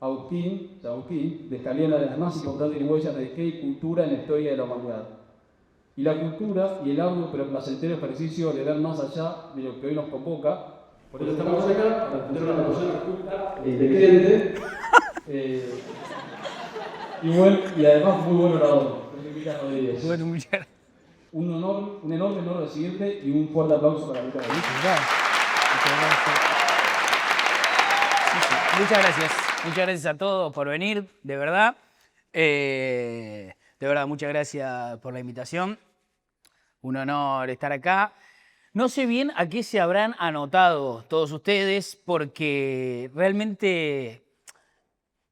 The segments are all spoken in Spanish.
Agustín descarría una de las más importantes huellas de fe y cultura en la historia de la humanidad. Y la cultura y el arduo pero placentero ejercicio de ver más allá de lo que hoy nos convoca. Por eso estamos acá, para tener una persona culta e inteligente. Y además muy buen orador, José Luis Rodríguez. Bueno, muchas gracias. Un enorme honor recibirte y un fuerte aplauso para Lucas Rodríguez. Muchas gracias. Muchas gracias a todos por venir, de verdad. De verdad, muchas gracias por la invitación. Un honor estar acá. No sé bien a qué se habrán anotado todos ustedes, porque realmente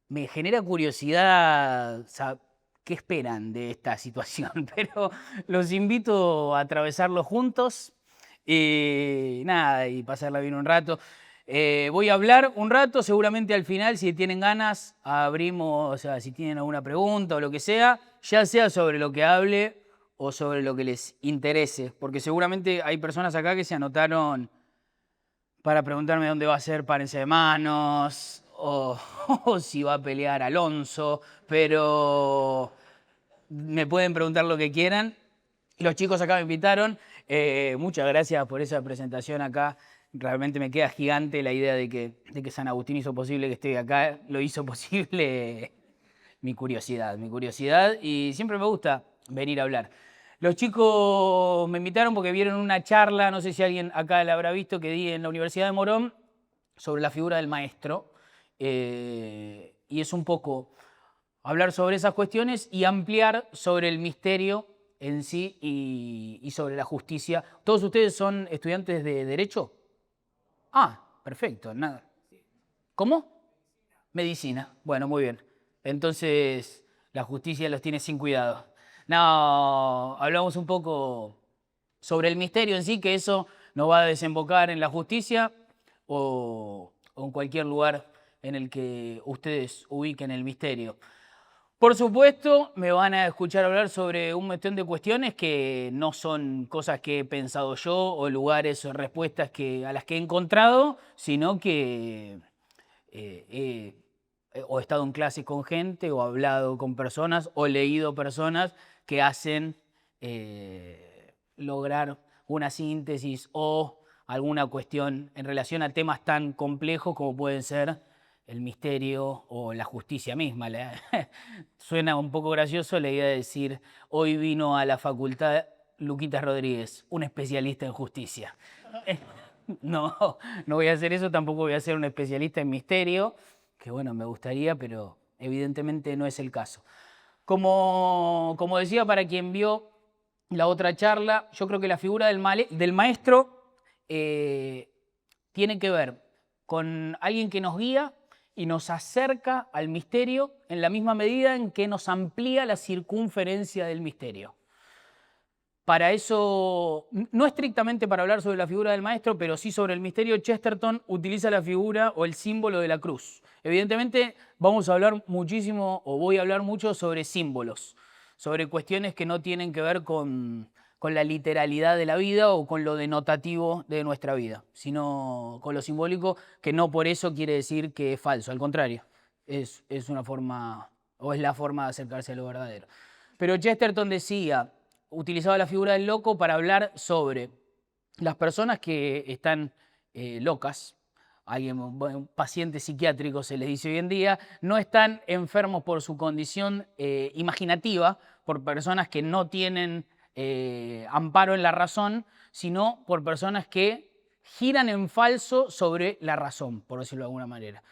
me genera curiosidad qué esperan de esta situación, pero los invito a atravesarlo juntos y nada, y pasarla bien un rato. Voy a hablar un rato, seguramente al final, si tienen ganas, abrimos, o sea, si tienen alguna pregunta o lo que sea, ya sea sobre lo que hable o sobre lo que les interese, porque seguramente hay personas acá que se anotaron para preguntarme dónde va a ser Párense de Manos o si va a pelear Alonso, pero me pueden preguntar lo que quieran. Los chicos acá me invitaron. Muchas gracias por esa presentación acá. Realmente me queda gigante la idea de que San Agustín hizo posible que esté acá. Lo hizo posible mi curiosidad, y siempre me gusta venir a hablar. Los chicos me invitaron porque vieron una charla, no sé si alguien acá la habrá visto, que di en la Universidad de Morón sobre la figura del maestro. Y es un poco hablar sobre esas cuestiones y ampliar sobre el misterio en sí y sobre la justicia. ¿Todos ustedes son estudiantes de Derecho? Ah, perfecto. Nada. ¿Cómo? Medicina. Bueno, muy bien. Entonces, la justicia los tiene sin cuidado. No, hablamos un poco sobre el misterio en sí, que eso nos va a desembocar en la justicia o en cualquier lugar en el que ustedes ubiquen el misterio. Por supuesto, me van a escuchar hablar sobre un montón de cuestiones que no son cosas que he pensado yo o lugares o respuestas a las que he encontrado, sino que o he estado en clase con gente, o hablado con personas, o leído personas que hacen lograr una síntesis o alguna cuestión en relación a temas tan complejos como pueden ser el misterio o la justicia misma. Suena un poco gracioso la idea de decir, hoy vino a la facultad Luquitas Rodríguez, un especialista en justicia. No, no voy a hacer eso, tampoco voy a ser un especialista en misterio, que bueno, me gustaría, pero evidentemente no es el caso. Como decía, para quien vio la otra charla, yo creo que la figura del maestro tiene que ver con alguien que nos guía y nos acerca al misterio en la misma medida en que nos amplía la circunferencia del misterio. Para eso, no estrictamente para hablar sobre la figura del maestro, pero sí sobre el misterio, Chesterton utiliza la figura o el símbolo de la cruz. Evidentemente vamos a hablar muchísimo, o voy a hablar mucho sobre símbolos, sobre cuestiones que no tienen que ver con la literalidad de la vida o con lo denotativo de nuestra vida, sino con lo simbólico, que no por eso quiere decir que es falso, al contrario, es una forma, o es la forma de acercarse a lo verdadero. Pero Chesterton decía, utilizaba la figura del loco para hablar sobre las personas que están locas, un paciente psiquiátrico se les dice hoy en día, no están enfermos por su condición imaginativa, por personas que no tienen amparo en la razón, sino por personas que giran en falso sobre la razón, por decirlo de alguna manera.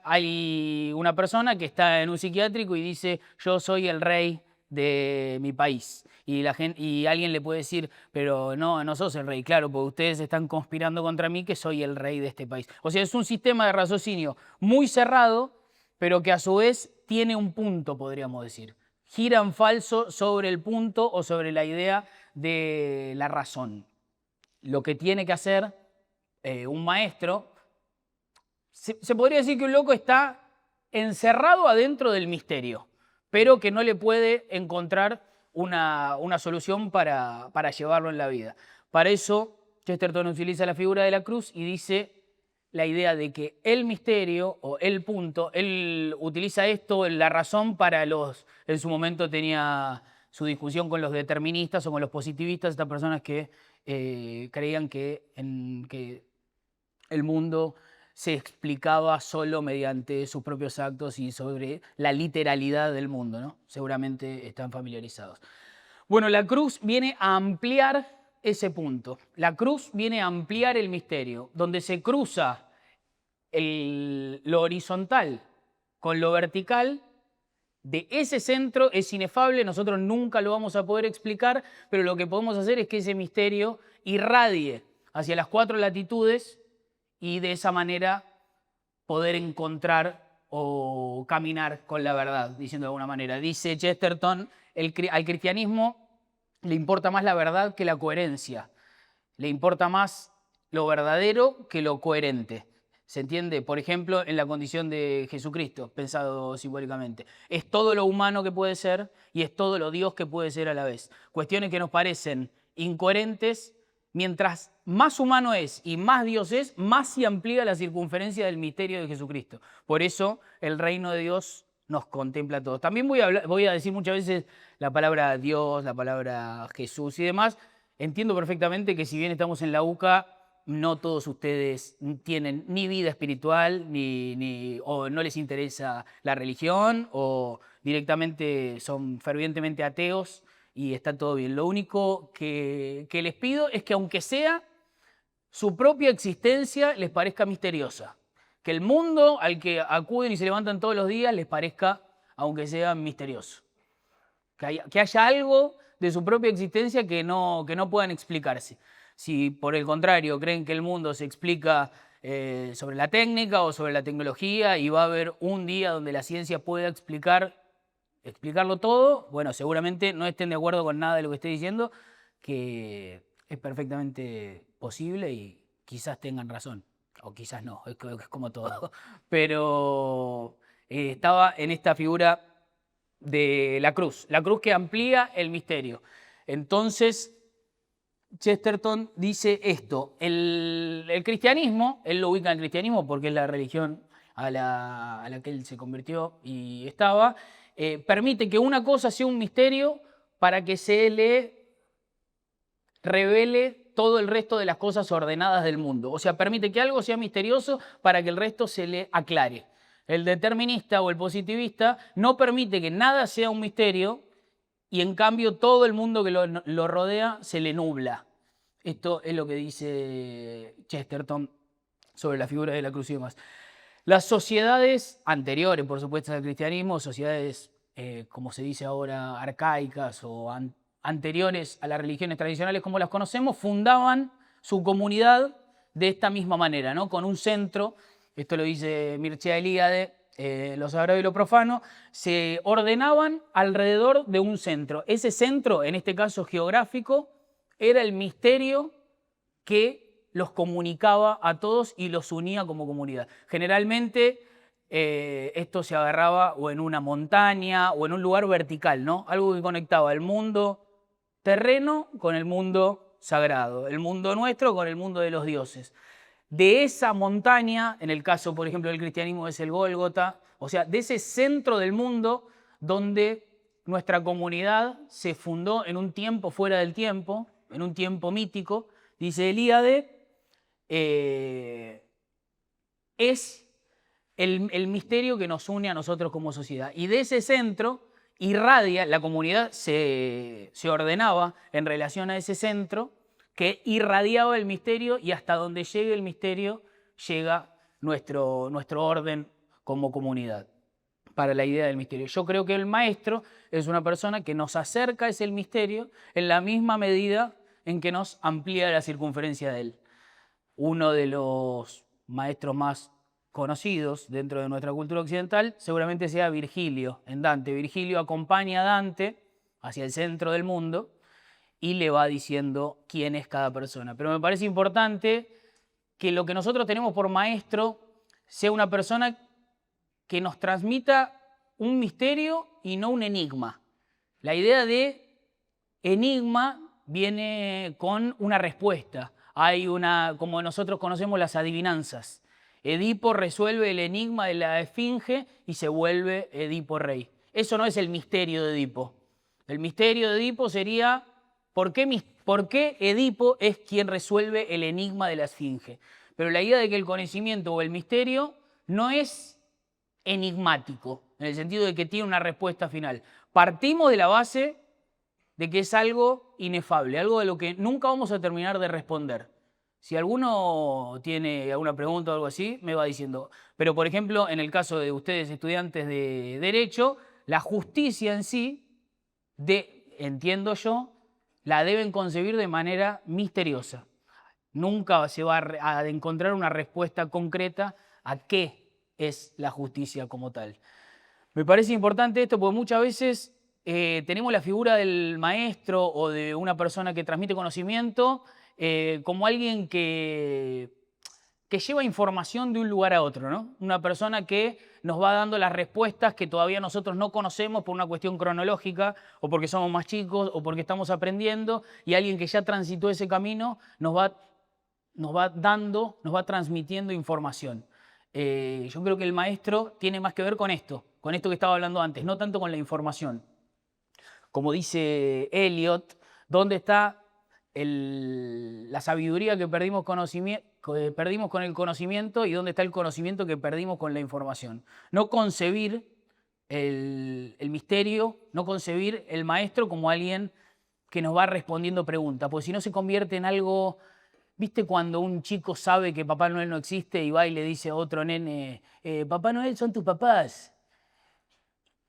Hay una persona que está en un psiquiátrico y dice, yo soy el rey de mi país. Y alguien le puede decir, pero no sos el rey, claro, porque ustedes están conspirando contra mí que soy el rey de este país. O sea, es un sistema de raciocinio muy cerrado, pero que a su vez tiene un punto, podríamos decir. Gira en falso sobre el punto o sobre la idea de la razón. Lo que tiene que hacer un maestro, se podría decir que un loco está encerrado adentro del misterio, pero que no le puede encontrar una solución para llevarlo en la vida. Para eso, Chesterton utiliza la figura de la cruz y dice, la idea de que el misterio o el punto, él utiliza esto, la razón para en su momento tenía su discusión con los deterministas o con los positivistas, estas personas que creían que el mundo se explicaba solo mediante sus propios actos y sobre la literalidad del mundo, ¿no? Seguramente están familiarizados. Bueno, la cruz viene a ampliar ese punto. La cruz viene a ampliar el misterio, donde se cruza lo horizontal con lo vertical. De ese centro es inefable, nosotros nunca lo vamos a poder explicar, pero lo que podemos hacer es que ese misterio irradie hacia las 4 latitudes y de esa manera poder encontrar o caminar con la verdad, diciendo de alguna manera. Dice Chesterton, al cristianismo le importa más la verdad que la coherencia, le importa más lo verdadero que lo coherente. ¿Se entiende? Por ejemplo, en la condición de Jesucristo, pensado simbólicamente. Es todo lo humano que puede ser y es todo lo Dios que puede ser a la vez. Cuestiones que nos parecen incoherentes, mientras más humano es y más Dios es, más se amplía la circunferencia del misterio de Jesucristo. Por eso el reino de Dios nos contempla a todos. También voy a decir muchas veces la palabra Dios, la palabra Jesús y demás. Entiendo perfectamente que si bien estamos en la UCA, no todos ustedes tienen ni vida espiritual, o no les interesa la religión, o directamente son fervientemente ateos y está todo bien. Lo único que les pido es que aunque sea su propia existencia les parezca misteriosa. Que el mundo al que acuden y se levantan todos los días les parezca, aunque sea misterioso. Que haya algo de su propia existencia que no puedan explicarse. Si por el contrario creen que el mundo se explica sobre la técnica o sobre la tecnología y va a haber un día donde la ciencia pueda explicarlo todo, bueno, seguramente no estén de acuerdo con nada de lo que estoy diciendo, que es perfectamente posible y quizás tengan razón, o quizás no, es como todo. Pero estaba en esta figura de la cruz que amplía el misterio. Entonces, Chesterton dice esto, el cristianismo, él lo ubica en el cristianismo porque es la religión a la que él se convirtió y estaba, permite que una cosa sea un misterio para que se le revele todo el resto de las cosas ordenadas del mundo. O sea, permite que algo sea misterioso para que el resto se le aclare. El determinista o el positivista no permite que nada sea un misterio y en cambio todo el mundo que lo rodea se le nubla. Esto es lo que dice Chesterton sobre la figura de la cruz y demás. Las sociedades anteriores, por supuesto, al cristianismo, sociedades, como se dice ahora, arcaicas o anteriores a las religiones tradicionales como las conocemos, fundaban su comunidad de esta misma manera, ¿no? Con un centro, esto lo dice Mircea Eliade, lo sagrado y lo profano, se ordenaban alrededor de un centro. Ese centro, en este caso geográfico, era el misterio que los comunicaba a todos y los unía como comunidad. Generalmente esto se agarraba o en una montaña o en un lugar vertical, ¿no? Algo que conectaba el mundo terreno con el mundo sagrado, el mundo nuestro con el mundo de los dioses. De esa montaña, en el caso, por ejemplo, del cristianismo es el Gólgota, o sea, de ese centro del mundo donde nuestra comunidad se fundó en un tiempo fuera del tiempo, en un tiempo mítico, dice Eliade, es el misterio que nos une a nosotros como sociedad. Y de ese centro irradia, la comunidad se ordenaba en relación a ese centro, que irradiaba el misterio y hasta donde llegue el misterio llega nuestro orden como comunidad para la idea del misterio. Yo creo que el maestro es una persona que nos acerca a ese misterio en la misma medida en que nos amplía la circunferencia de él. Uno de los maestros más conocidos dentro de nuestra cultura occidental seguramente sea Virgilio, en Dante. Virgilio acompaña a Dante hacia el centro del mundo y le va diciendo quién es cada persona. Pero me parece importante que lo que nosotros tenemos por maestro sea una persona que nos transmita un misterio y no un enigma. La idea de enigma viene con una respuesta. Hay como nosotros conocemos las adivinanzas. Edipo resuelve el enigma de la esfinge y se vuelve Edipo rey. Eso no es el misterio de Edipo. El misterio de Edipo sería ¿por qué Edipo es quien resuelve el enigma de la esfinge? Pero la idea de que el conocimiento o el misterio no es enigmático, en el sentido de que tiene una respuesta final. Partimos de la base de que es algo inefable, algo de lo que nunca vamos a terminar de responder. Si alguno tiene alguna pregunta o algo así, me va diciendo. Pero, por ejemplo, en el caso de ustedes, estudiantes de Derecho, la justicia en sí, entiendo yo, la deben concebir de manera misteriosa. Nunca se va a encontrar una respuesta concreta a qué es la justicia como tal. Me parece importante esto porque muchas veces tenemos la figura del maestro o de una persona que transmite conocimiento como alguien que lleva información de un lugar a otro, ¿no? Una persona que nos va dando las respuestas que todavía nosotros no conocemos por una cuestión cronológica o porque somos más chicos o porque estamos aprendiendo, y alguien que ya transitó ese camino nos va transmitiendo información. Yo creo que el maestro tiene más que ver con esto que estaba hablando antes, no tanto con la información. Como dice Eliot, ¿dónde está la sabiduría que perdimos con el conocimiento y dónde está el conocimiento que perdimos con la información? No concebir el misterio, no concebir el maestro como alguien que nos va respondiendo preguntas, porque si no se convierte en algo. ¿Viste cuando un chico sabe que Papá Noel no existe y va y le dice a otro nene, Papá Noel son tus papás?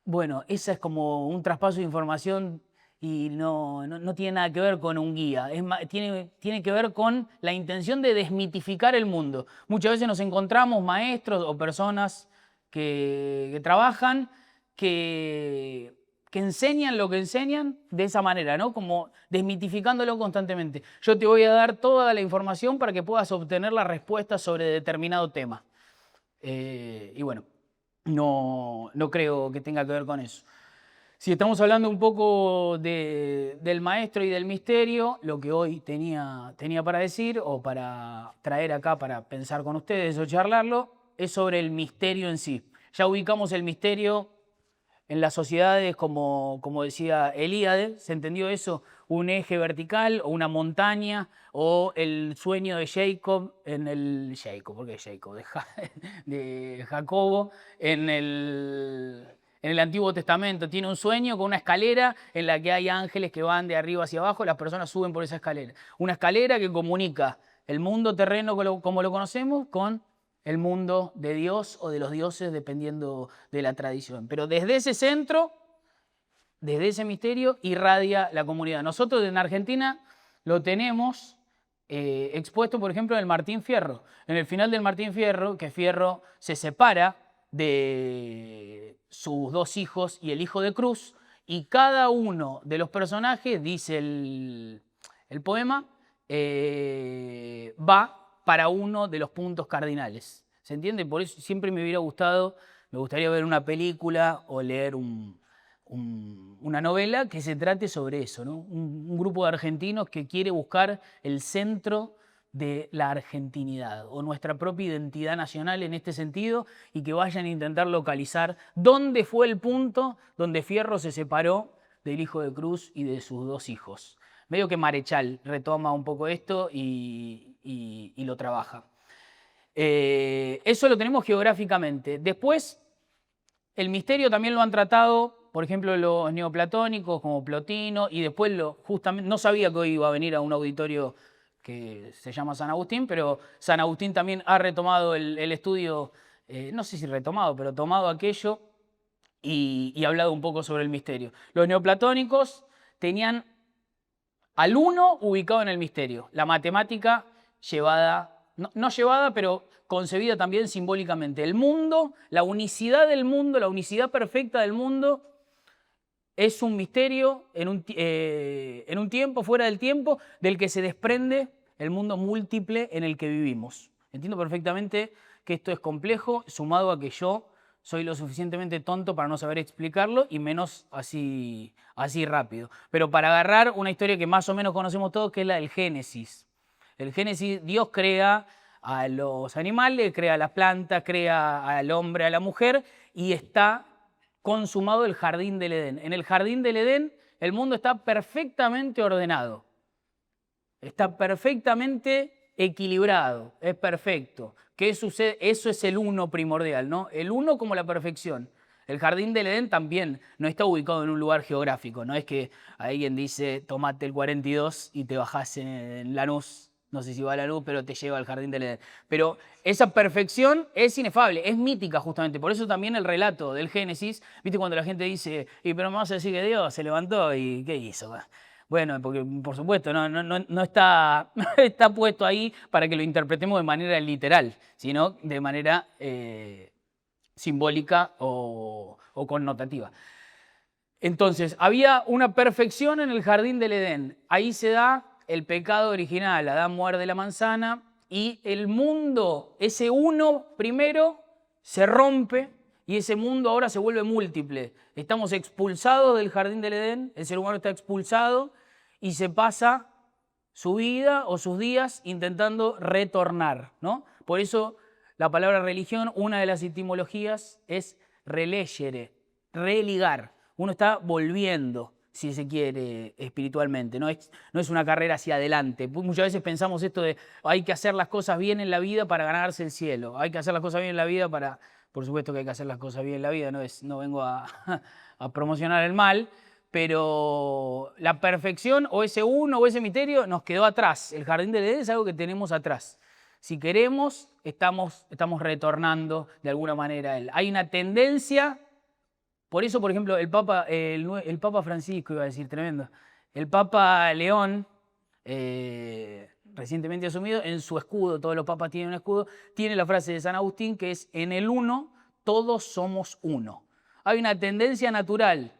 Bueno, esa es como un traspaso de información y no tiene nada que ver con un guía. Tiene que ver con la intención de desmitificar el mundo. Muchas veces nos encontramos maestros o personas que trabajan, que enseñan lo que enseñan de esa manera, ¿no? Como desmitificándolo constantemente. Yo te voy a dar toda la información para que puedas obtener la respuesta sobre determinado tema. Y bueno, no creo que tenga que ver con eso. Si estamos hablando un poco del maestro y del misterio, lo que hoy tenía para decir o para traer acá para pensar con ustedes o charlarlo, es sobre el misterio en sí. Ya ubicamos el misterio en las sociedades, como decía Elíade, ¿se entendió eso? Un eje vertical o una montaña, o el sueño de Jacob ¿por qué Jacob? De Jacobo en el Antiguo Testamento. Tiene un sueño con una escalera en la que hay ángeles que van de arriba hacia abajo, las personas suben por esa escalera. Una escalera que comunica el mundo terreno como lo conocemos con el mundo de Dios o de los dioses, dependiendo de la tradición. Pero desde ese centro, desde ese misterio, irradia la comunidad. Nosotros en Argentina lo tenemos expuesto, por ejemplo, en el Martín Fierro. En el final del Martín Fierro, que Fierro se separa de sus dos hijos y el hijo de Cruz, y cada uno de los personajes, dice el poema, va para uno de los puntos cardinales. ¿Se entiende? Por eso siempre me gustaría ver una película o leer una novela que se trate sobre eso, ¿no? Un grupo de argentinos que quiere buscar el centro de la argentinidad o nuestra propia identidad nacional en este sentido, y que vayan a intentar localizar dónde fue el punto donde Fierro se separó del hijo de Cruz y de sus dos hijos. Medio que Marechal retoma un poco esto y lo trabaja. Eso lo tenemos geográficamente. Después, el misterio también lo han tratado, por ejemplo, los neoplatónicos como Plotino, y después justamente, no sabía que hoy iba a venir a un auditorio que se llama San Agustín, pero San Agustín también ha retomado el estudio, no sé si retomado, pero tomado aquello y hablado un poco sobre el misterio. Los neoplatónicos tenían al uno ubicado en el misterio, la matemática llevada, no llevada, pero concebida también simbólicamente. El mundo, la unicidad del mundo, la unicidad perfecta del mundo, es un misterio en un tiempo, fuera del tiempo, del que se desprende el mundo múltiple en el que vivimos. Entiendo perfectamente que esto es complejo, sumado a que yo soy lo suficientemente tonto para no saber explicarlo, y menos así rápido. Pero para agarrar una historia que más o menos conocemos todos, que es la del Génesis. El Génesis, Dios crea a los animales, crea las plantas, crea al hombre, a la mujer, y está consumado el jardín del Edén. En el jardín del Edén el mundo está perfectamente ordenado, está perfectamente equilibrado, es perfecto. ¿Qué sucede? Eso es el uno primordial, ¿no? El uno como la perfección. El jardín del Edén también no está ubicado en un lugar geográfico, no es que alguien dice tomate el 42 y te bajás en Lanús, no sé si va a Lanús, pero te lleva al jardín del Edén. Pero esa perfección es inefable, es mítica justamente, por eso también el relato del Génesis, viste cuando la gente dice, y pero me vas a decir que Dios se levantó y ¿qué hizo? Bueno, porque por supuesto no está, no está puesto ahí para que lo interpretemos de manera literal, sino de manera simbólica o connotativa. Entonces, había una perfección en el jardín del Edén. Ahí se da el pecado original. Adán muerde la manzana y el mundo, ese uno primero, se rompe y ese mundo ahora se vuelve múltiple. Estamos expulsados del jardín del Edén, el ser humano está expulsado y se pasa su vida o sus días intentando retornar, ¿no? Por eso la palabra religión, una de las etimologías es relegere, religar. Uno está volviendo, si se quiere, espiritualmente. No es una carrera hacia adelante. Muchas veces pensamos esto de hay que hacer las cosas bien en la vida para ganarse el cielo. Hay que hacer las cosas bien en la vida para... Por supuesto que hay que hacer las cosas bien en la vida, no vengo a promocionar el mal, pero la perfección o ese uno o ese misterio nos quedó atrás. El jardín del Edén es algo que tenemos atrás. Si queremos, estamos retornando de alguna manera a él. Hay una tendencia, por eso, por ejemplo, el Papa Francisco, iba a decir, tremendo, el Papa León, recientemente asumido, en su escudo, todos los papas tienen un escudo, tiene la frase de San Agustín que es, en el uno todos somos uno. Hay una tendencia natural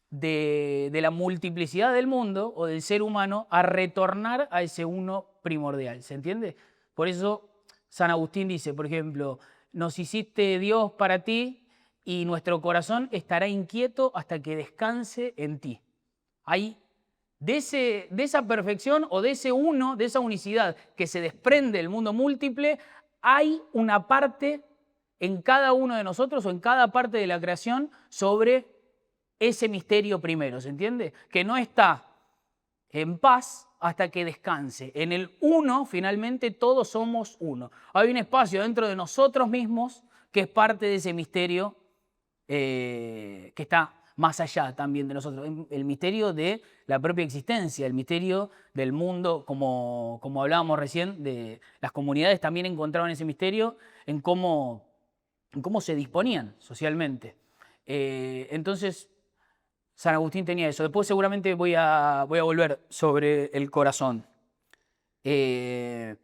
de la multiplicidad del mundo o del ser humano a retornar a ese uno primordial, ¿se entiende? Por eso San Agustín dice, por ejemplo, nos hiciste Dios para ti y nuestro corazón estará inquieto hasta que descanse en ti. Hay de esa perfección o de ese uno, de esa unicidad que se desprende del mundo múltiple, hay una parte en cada uno de nosotros o en cada parte de la creación sobre ese misterio primero, ¿se entiende? Que no está en paz hasta que descanse. En el uno, finalmente, todos somos uno. Hay un espacio dentro de nosotros mismos que es parte de ese misterio que está más allá también de nosotros. El misterio de la propia existencia, el misterio del mundo, como hablábamos recién, de las comunidades también encontraban ese misterio en cómo se disponían socialmente. Entonces, San Agustín tenía eso. Después seguramente voy a volver sobre el corazón.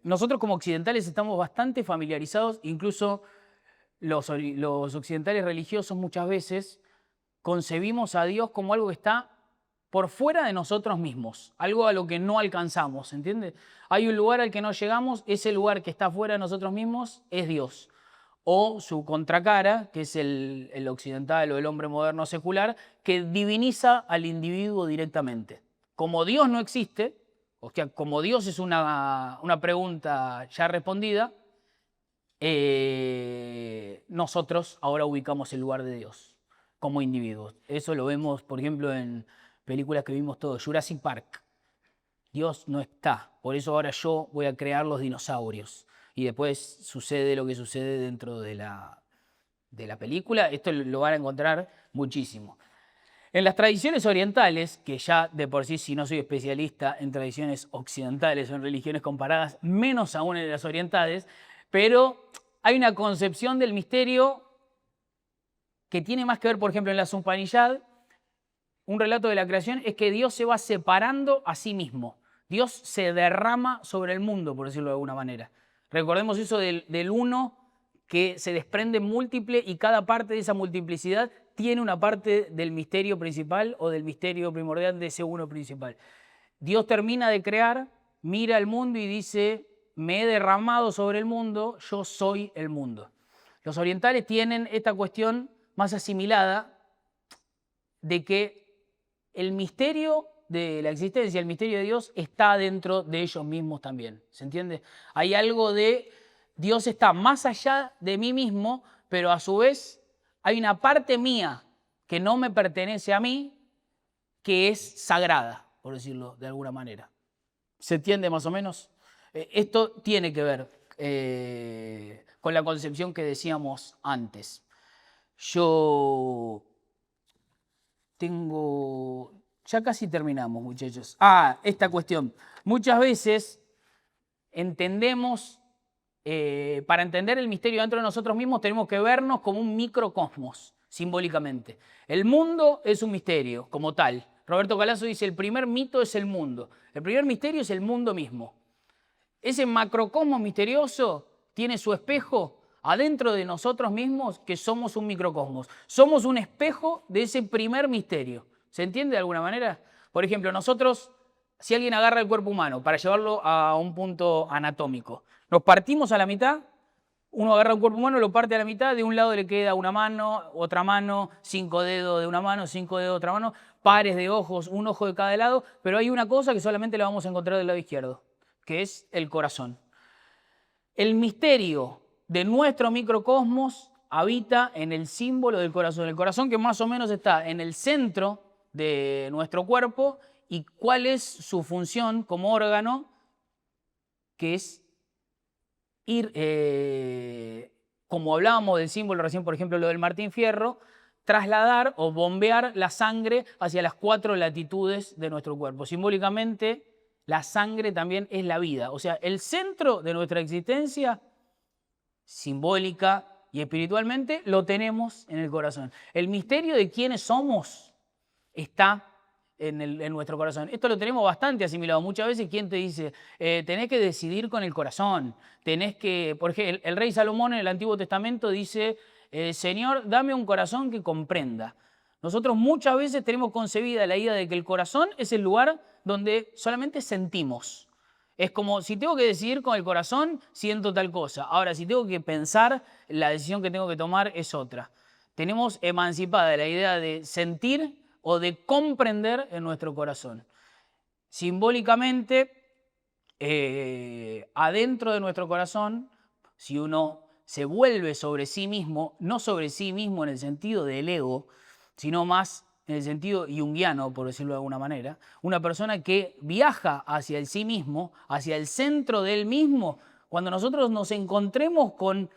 Nosotros como occidentales estamos bastante familiarizados, incluso los occidentales religiosos muchas veces concebimos a Dios como algo que está por fuera de nosotros mismos, algo a lo que no alcanzamos, ¿entiendes? Hay un lugar al que no llegamos, ese lugar que está fuera de nosotros mismos es Dios. O su contracara, que es el occidental o el hombre moderno secular, que diviniza al individuo directamente. Como Dios no existe, o sea, como Dios es una pregunta ya respondida, nosotros ahora ubicamos el lugar de Dios como individuos. Eso lo vemos, por ejemplo, en películas que vimos todos. Jurassic Park. Dios no está, por eso ahora yo voy a crear los dinosaurios. Y después sucede lo que sucede dentro de la película. Esto lo van a encontrar muchísimo. En las tradiciones orientales, que ya de por sí, si no soy especialista en tradiciones occidentales o en religiones comparadas, menos aún en las orientales, pero hay una concepción del misterio que tiene más que ver, por ejemplo, en la Upanishad, un relato de la creación, es que Dios se va separando a sí mismo. Dios se derrama sobre el mundo, por decirlo de alguna manera. Recordemos eso del uno que se desprende múltiple y cada parte de esa multiplicidad tiene una parte del misterio principal o del misterio primordial de ese uno principal. Dios termina de crear, mira al mundo y dice, me he derramado sobre el mundo, yo soy el mundo. Los orientales tienen esta cuestión más asimilada de que el misterio de la existencia, el misterio de Dios está dentro de ellos mismos también, ¿se entiende? Hay algo de Dios está más allá de mí mismo, pero a su vez hay una parte mía que no me pertenece a mí, que es sagrada, por decirlo de alguna manera. ¿Se entiende más o menos? Esto tiene que ver con la concepción que decíamos antes. Yo tengo... Ya casi terminamos, muchachos. Esta cuestión. Muchas veces entendemos, para entender el misterio dentro de nosotros mismos, tenemos que vernos como un microcosmos, simbólicamente. El mundo es un misterio, como tal. Roberto Calazo dice, el primer mito es el mundo. El primer misterio es el mundo mismo. Ese macrocosmos misterioso tiene su espejo adentro de nosotros mismos, que somos un microcosmos. Somos un espejo de ese primer misterio. ¿Se entiende de alguna manera? Por ejemplo, nosotros, si alguien agarra el cuerpo humano para llevarlo a un punto anatómico, nos partimos a la mitad, uno agarra un cuerpo humano, lo parte a la mitad, de un lado le queda una mano, otra mano, 5 dedos de una mano, 5 dedos de otra mano, pares de ojos, un ojo de cada lado, pero hay una cosa que solamente la vamos a encontrar del lado izquierdo, que es el corazón. El misterio de nuestro microcosmos habita en el símbolo del corazón. El corazón que más o menos está en el centro de nuestro cuerpo y cuál es su función como órgano, que es ir, como hablábamos del símbolo recién, por ejemplo, lo del Martín Fierro, trasladar o bombear la sangre hacia las 4 latitudes de nuestro cuerpo. Simbólicamente, la sangre también es la vida. O sea, el centro de nuestra existencia, simbólica y espiritualmente, lo tenemos en el corazón. El misterio de quiénes somos está en nuestro corazón. Esto lo tenemos bastante asimilado. Muchas veces, ¿quién te dice? Tenés que decidir con el corazón. Tenés que, por ejemplo, el rey Salomón en el Antiguo Testamento dice, Señor, dame un corazón que comprenda. Nosotros muchas veces tenemos concebida la idea de que el corazón es el lugar donde solamente sentimos. Es como, si tengo que decidir con el corazón, siento tal cosa. Ahora, si tengo que pensar, la decisión que tengo que tomar es otra. Tenemos emancipada la idea de sentir o de comprender en nuestro corazón. Simbólicamente, adentro de nuestro corazón, si uno se vuelve sobre sí mismo, no sobre sí mismo en el sentido del ego, sino más en el sentido junguiano, por decirlo de alguna manera, una persona que viaja hacia el sí mismo, hacia el centro del mismo, cuando nosotros nos encontremos con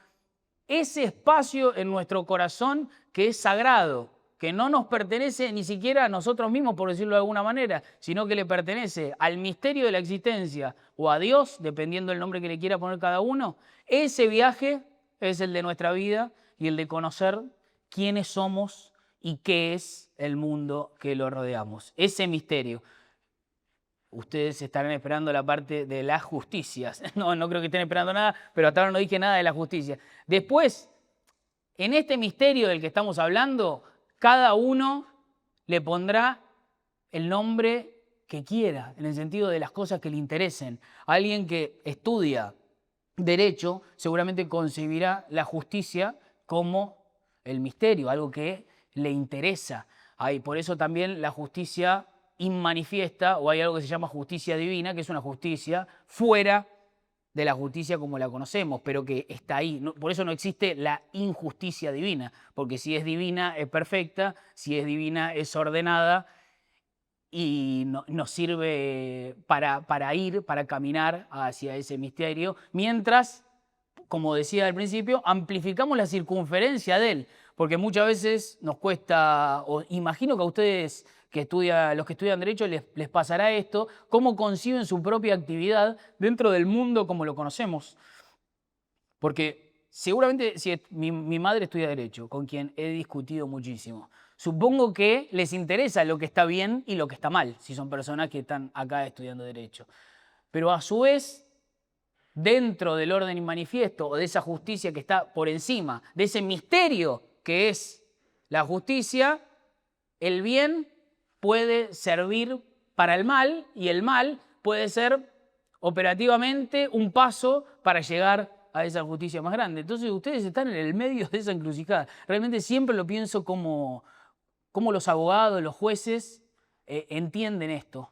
ese espacio en nuestro corazón que es sagrado, que no nos pertenece ni siquiera a nosotros mismos, por decirlo de alguna manera, sino que le pertenece al misterio de la existencia o a Dios, dependiendo del nombre que le quiera poner cada uno, ese viaje es el de nuestra vida y el de conocer quiénes somos y qué es el mundo que lo rodeamos. Ese misterio. Ustedes estarán esperando la parte de las justicias. No, no creo que estén esperando nada, pero hasta ahora no dije nada de la justicia. Después, en este misterio del que estamos hablando, cada uno le pondrá el nombre que quiera, en el sentido de las cosas que le interesen. Alguien que estudia derecho seguramente concebirá la justicia como el misterio, algo que le interesa. Por eso también la justicia inmanifiesta, o hay algo que se llama justicia divina, que es una justicia fuera de la justicia como la conocemos, pero que está ahí. Por eso no existe la injusticia divina, porque si es divina es perfecta, si es divina es ordenada y nos sirve para ir, para caminar hacia ese misterio, mientras, como decía al principio, amplificamos la circunferencia de él, porque muchas veces nos cuesta, o imagino que a ustedes los que estudian Derecho les pasará esto, cómo conciben su propia actividad dentro del mundo como lo conocemos. Porque seguramente si mi madre estudia Derecho, con quien he discutido muchísimo, supongo que les interesa lo que está bien y lo que está mal, si son personas que están acá estudiando Derecho. Pero a su vez, dentro del orden inmanifiesto o de esa justicia que está por encima, de ese misterio que es la justicia, el bien puede servir para el mal y el mal puede ser operativamente un paso para llegar a esa justicia más grande. Entonces ustedes están en el medio de esa encrucijada. Realmente siempre lo pienso como los abogados, los jueces entienden esto.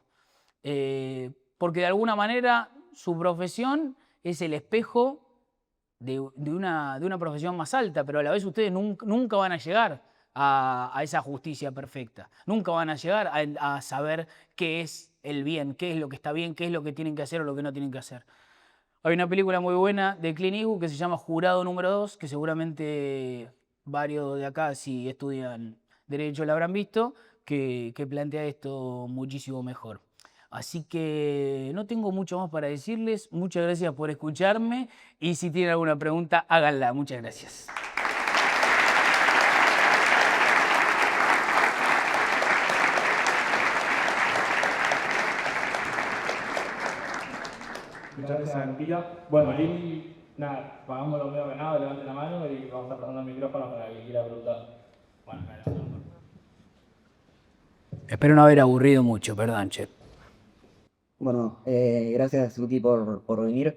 Porque de alguna manera su profesión es el espejo de una profesión más alta, pero a la vez ustedes nunca van a llegar a esa justicia perfecta. Nunca van a llegar a saber qué es el bien, qué es lo que está bien, qué es lo que tienen que hacer o lo que no tienen que hacer. Hay una película muy buena de Clint Eastwood que se llama Jurado número 2, que seguramente varios de acá, si estudian Derecho, la habrán visto, que plantea esto muchísimo mejor. Así que no tengo mucho más para decirles. Muchas gracias por escucharme y si tienen alguna pregunta, háganla. Muchas gracias. Muchas gracias, Mentira. Bueno, ahí, nada, pagamos los medios ganados, levanten la mano y vamos a pasar el micrófono para que quiera preguntar. Bueno, Espero no haber aburrido mucho, perdón, che. Bueno, gracias Luqui por venir.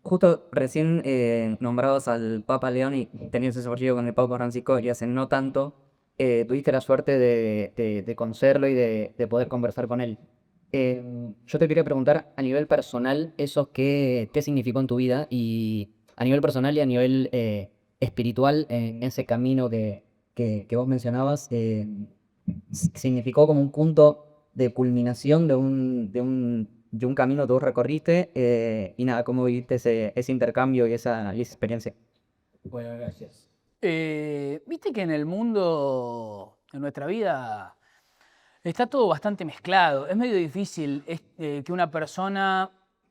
Justo recién nombrados al Papa León y teniendo ese partido con el Papa Francisco y hace no tanto, tuviste la suerte de conocerlo y de poder conversar con él. Yo te quería preguntar a nivel personal, eso qué significó en tu vida y a nivel personal y a nivel espiritual en ese camino que vos mencionabas, significó como un punto de culminación de un camino que vos recorriste y nada, cómo viviste ese intercambio y esa experiencia. Bueno, gracias. Viste que en el mundo, en nuestra vida, está todo bastante mezclado. Es medio difícil que una persona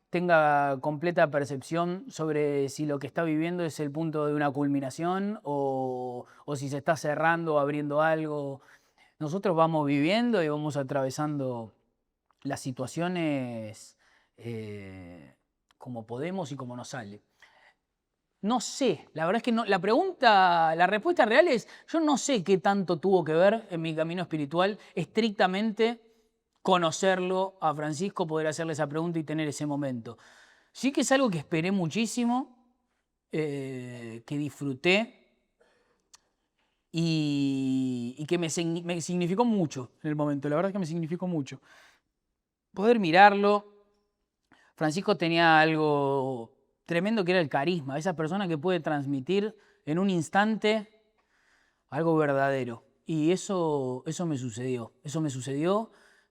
tenga completa percepción sobre si lo que está viviendo es el punto de una culminación o si se está cerrando o abriendo algo. Nosotros vamos viviendo y vamos atravesando las situaciones como podemos y como nos sale. No sé, la verdad es que no, la respuesta real es, yo no sé qué tanto tuvo que ver en mi camino espiritual estrictamente conocerlo a Francisco, poder hacerle esa pregunta y tener ese momento. Sí que es algo que esperé muchísimo, que disfruté y que me significó mucho en el momento. La verdad es que me significó mucho. Poder mirarlo. Francisco tenía algo tremendo que era el carisma, esa persona que puede transmitir en un instante algo verdadero. Y eso me sucedió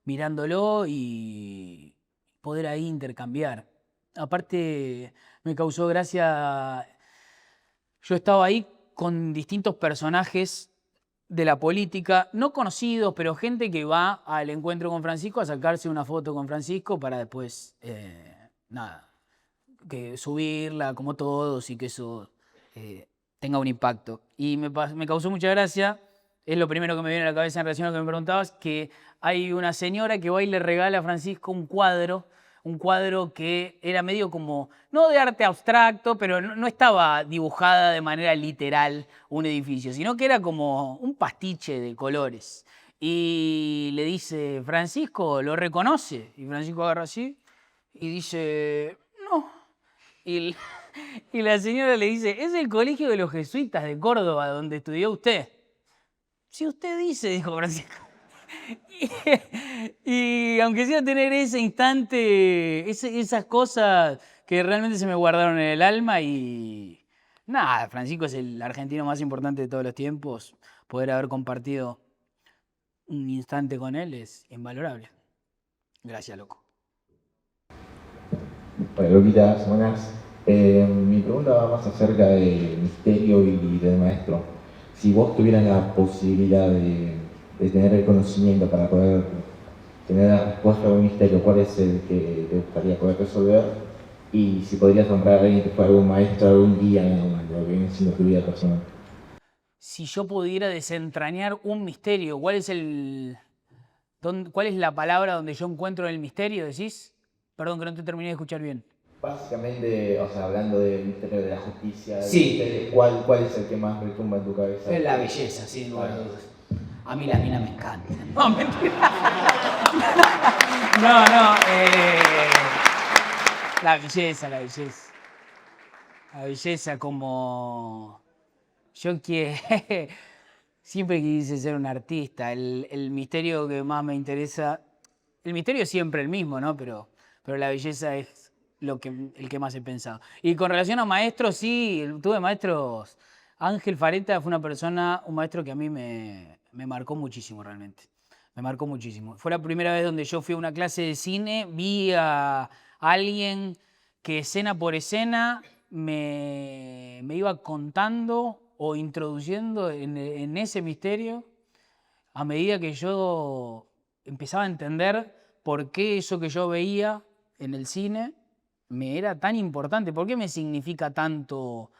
mirándolo y poder ahí intercambiar. Aparte, me causó gracia, yo estaba ahí con distintos personajes de la política, no conocidos, pero gente que va al encuentro con Francisco a sacarse una foto con Francisco para después, nada, que subirla como todos y que eso tenga un impacto. Y me causó mucha gracia, es lo primero que me viene a la cabeza en relación a lo que me preguntabas, que hay una señora que va y le regala a Francisco un cuadro que era medio como, no de arte abstracto, pero no estaba dibujada de manera literal un edificio, sino que era como un pastiche de colores. Y le dice, Francisco, ¿lo reconoce? Y Francisco agarra así y dice, no. Y la señora le dice, es el colegio de los jesuitas de Córdoba, donde estudió usted. Si usted dice, dijo Francisco. Y aunque sea tener ese instante, esas cosas que realmente se me guardaron en el alma y nada, Francisco es el argentino más importante de todos los tiempos. Poder haber compartido un instante con él es invalorable. Gracias, loco. Hola, Loquitas, buenas. Mi pregunta va más acerca del misterio y del maestro. Si vos tuvieras la posibilidad de tener el conocimiento para poder tener la respuesta a un misterio, ¿cuál es el que te gustaría poder resolver? Y si podrías nombrar a alguien que fue algún maestro, algún guía en lo que viene siendo tu vida personal. Si yo pudiera desentrañar un misterio, ¿cuál es la palabra donde yo encuentro el misterio, decís? Perdón, que no te terminé de escuchar bien. Básicamente, o sea, hablando del misterio de la justicia, Sí. ¿cuál es el que más retumba en tu cabeza? Es la belleza, sin lugar a dudas. A mí las minas me encantan. No, mentira. No, la belleza. La belleza como... Yo siempre quise ser un artista. El misterio que más me interesa... El misterio es siempre el mismo, ¿no? Pero la belleza es el que más he pensado. Y con relación a maestros, sí, tuve maestros. Ángel Fareta fue un maestro que a mí me marcó muchísimo realmente. Me marcó muchísimo. Fue la primera vez donde yo fui a una clase de cine, vi a alguien que escena por escena me iba contando o introduciendo en ese misterio a medida que yo empezaba a entender por qué eso que yo veía en el cine me era tan importante, por qué me significa tanto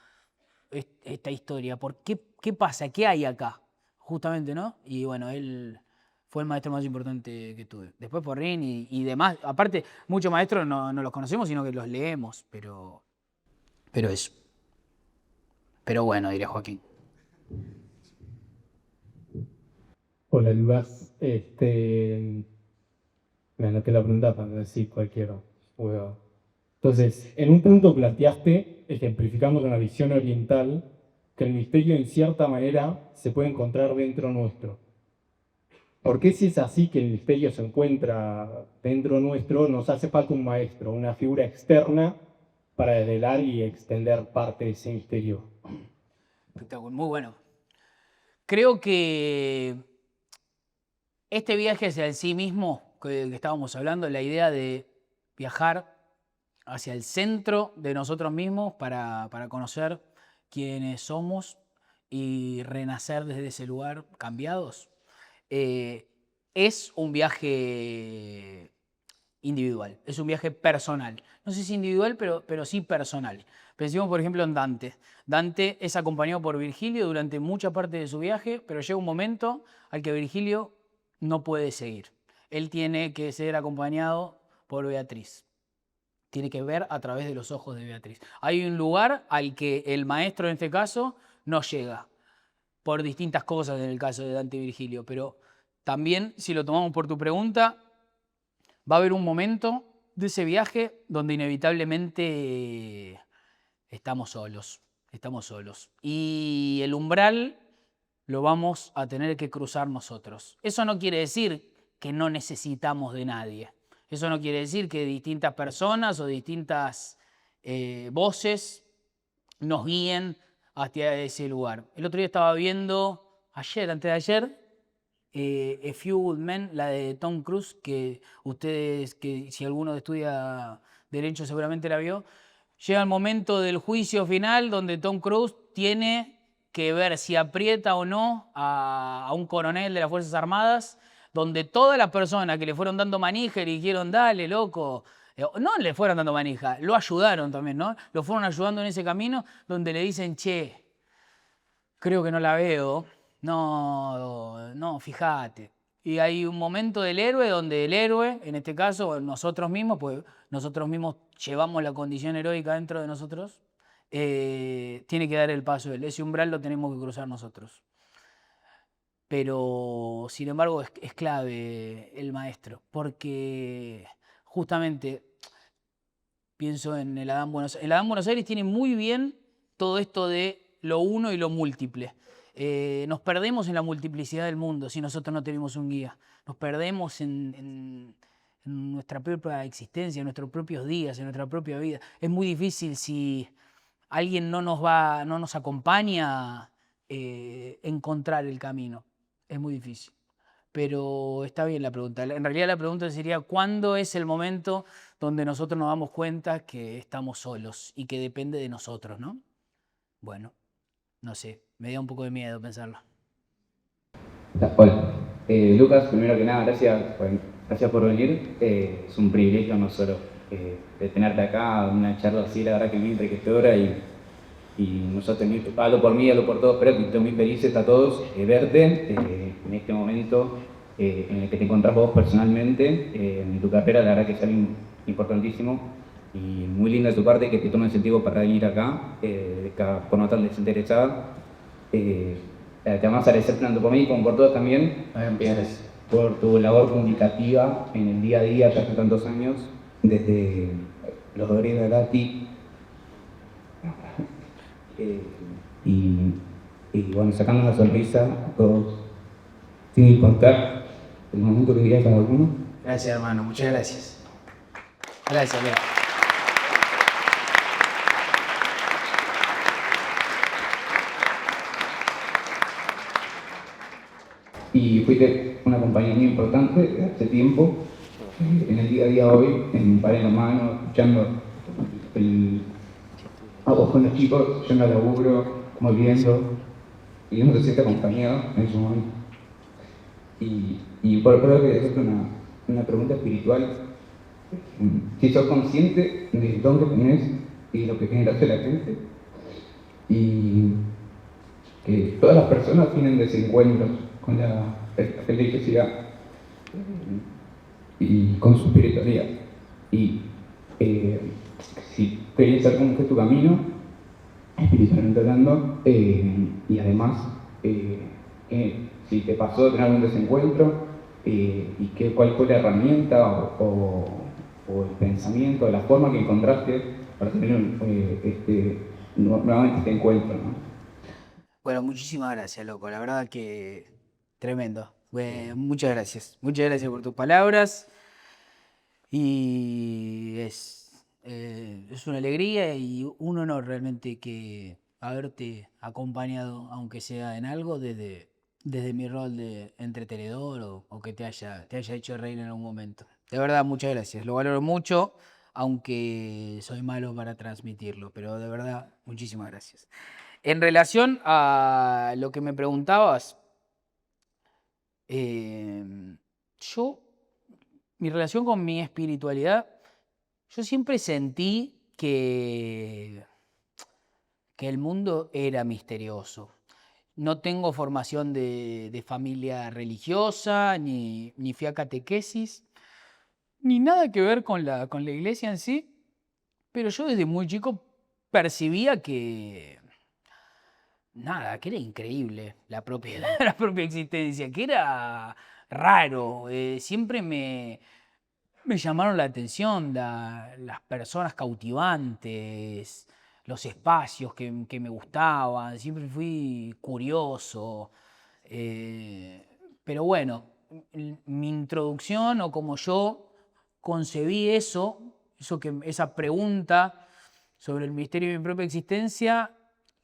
esta historia, qué pasa, qué hay acá, justamente, ¿no? Y bueno, él fue el maestro más importante que tuve. Después Porrín y demás. Aparte, muchos maestros no los conocemos, sino que los leemos, pero eso. Pero bueno, diré Joaquín. Hola Lucas, me anoté la pregunta para no decir cualquier huevo. Entonces, en un punto planteaste, ejemplificando con la visión oriental, que el misterio en cierta manera se puede encontrar dentro nuestro. ¿Por qué si es así que el misterio se encuentra dentro nuestro, nos hace falta un maestro, una figura externa para desvelar y extender parte de ese misterio? Espectacular, muy bueno. Creo que este viaje hacia el sí mismo que estábamos hablando, la idea de viajar hacia el centro de nosotros mismos para conocer quiénes somos y renacer desde ese lugar cambiados, es un viaje individual, es un viaje personal. No sé si individual, pero sí personal. Pensemos, por ejemplo, en Dante. Dante es acompañado por Virgilio durante mucha parte de su viaje, pero llega un momento al que Virgilio no puede seguir. Él tiene que ser acompañado por Beatriz. Tiene que ver a través de los ojos de Beatriz. Hay un lugar al que el maestro, en este caso, no llega, por distintas cosas en el caso de Dante y Virgilio, pero también, si lo tomamos por tu pregunta, va a haber un momento de ese viaje donde inevitablemente estamos solos. Y el umbral lo vamos a tener que cruzar nosotros. Eso no quiere decir que no necesitamos de nadie. Eso no quiere decir que distintas personas o distintas voces nos guíen hacia ese lugar. El otro día estaba viendo, antes de ayer, A Few Good Men, la de Tom Cruise, que ustedes, que si alguno estudia Derecho seguramente la vio. Llega el momento del juicio final donde Tom Cruise tiene que ver si aprieta o no a un coronel de las Fuerzas Armadas, donde todas las personas que le fueron dando manija y le dijeron, dale, loco, no le fueron dando manija, lo ayudaron también, ¿no? Lo fueron ayudando en ese camino donde le dicen, che, creo que no la veo, no, fíjate. Y hay un momento del héroe donde el héroe, en este caso nosotros mismos, pues nosotros mismos llevamos la condición heroica dentro de nosotros, tiene que dar el paso él. Ese umbral lo tenemos que cruzar nosotros. Pero, sin embargo, es clave el maestro, porque justamente pienso en el Adán Buenos Aires. El Adán Buenos Aires tiene muy bien todo esto de lo uno y lo múltiple. Nos perdemos en la multiplicidad del mundo si nosotros no tenemos un guía. Nos perdemos en nuestra propia existencia, en nuestros propios días, en nuestra propia vida. Es muy difícil si alguien no nos acompaña a encontrar el camino. Es muy difícil. Pero está bien la pregunta. En realidad la pregunta sería, ¿cuándo es el momento donde nosotros nos damos cuenta que estamos solos y que depende de nosotros, ¿no? Bueno, no sé, me da un poco de miedo pensarlo. Hola, Lucas, primero que nada, gracias por venir. Es un privilegio no solo de tenerte acá, una charla así, la verdad que muy enriquecedora y nosotros, hablo por mí, hablo por todos, pero estoy muy felices a todos verte en este momento en el que te encontrás vos personalmente en tu carrera. La verdad que es algo importantísimo y muy lindo de tu parte que te tomes el tiempo para venir acá, por no tan desinteresada. Te vamos a agradecer tanto por mí como por todos también, por tu labor comunicativa en el día a día hace tantos años, desde los Gabriel de Gatti. Y bueno, sacando una sonrisa a todos, sin contar el momento que vivías con alguno. Gracias, hermano, muchas gracias. Gracias, Leo. y fuiste una compañía muy importante hace tiempo, en el día a día hoy, en Pared en la Mano, escuchando a vos con los chicos, yendo al laburo, volviendo, y uno se siente acompañado en ese momento. Y por eso que es una pregunta espiritual. Si sos consciente del don que tenés y de lo que generaste la gente, y que todas las personas tienen desencuentros con la religiosidad y con su espiritualidad. Y si querías ser como que tu camino, espiritualmente hablando, y además, si te pasó de tener algún desencuentro, y cuál fue la herramienta o el pensamiento, la forma que encontraste para tener nuevamente este encuentro, ¿no? Bueno, muchísimas gracias, loco. La verdad que tremendo. Muchas gracias. Muchas gracias por tus palabras. Y es una alegría y un honor realmente que haberte acompañado, aunque sea en algo, desde mi rol de entretenedor o que te haya hecho reír en algún momento. De verdad, muchas gracias. Lo valoro mucho, aunque soy malo para transmitirlo, pero de verdad, muchísimas gracias. En relación a lo que me preguntabas, yo, mi relación con mi espiritualidad, yo siempre sentí que el mundo era misterioso. No tengo formación de familia religiosa, ni fui a catequesis, ni nada que ver con la iglesia en sí, pero yo desde muy chico percibía que nada, que era increíble la propia, la propia existencia, que era raro. Siempre me llamaron la atención las personas cautivantes, los espacios que me gustaban, siempre fui curioso. Pero bueno, mi introducción o como yo concebí esa pregunta sobre el misterio de mi propia existencia,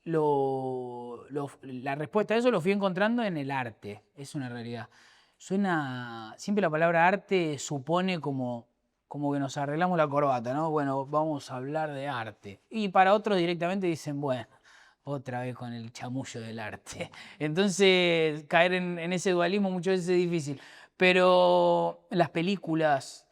la respuesta a eso lo fui encontrando en el arte, es una realidad. Siempre la palabra arte supone como que nos arreglamos la corbata, ¿no? Bueno, vamos a hablar de arte. Y para otros directamente dicen, bueno, otra vez con el chamullo del arte. Entonces, caer en ese dualismo muchas veces es difícil. Pero las películas,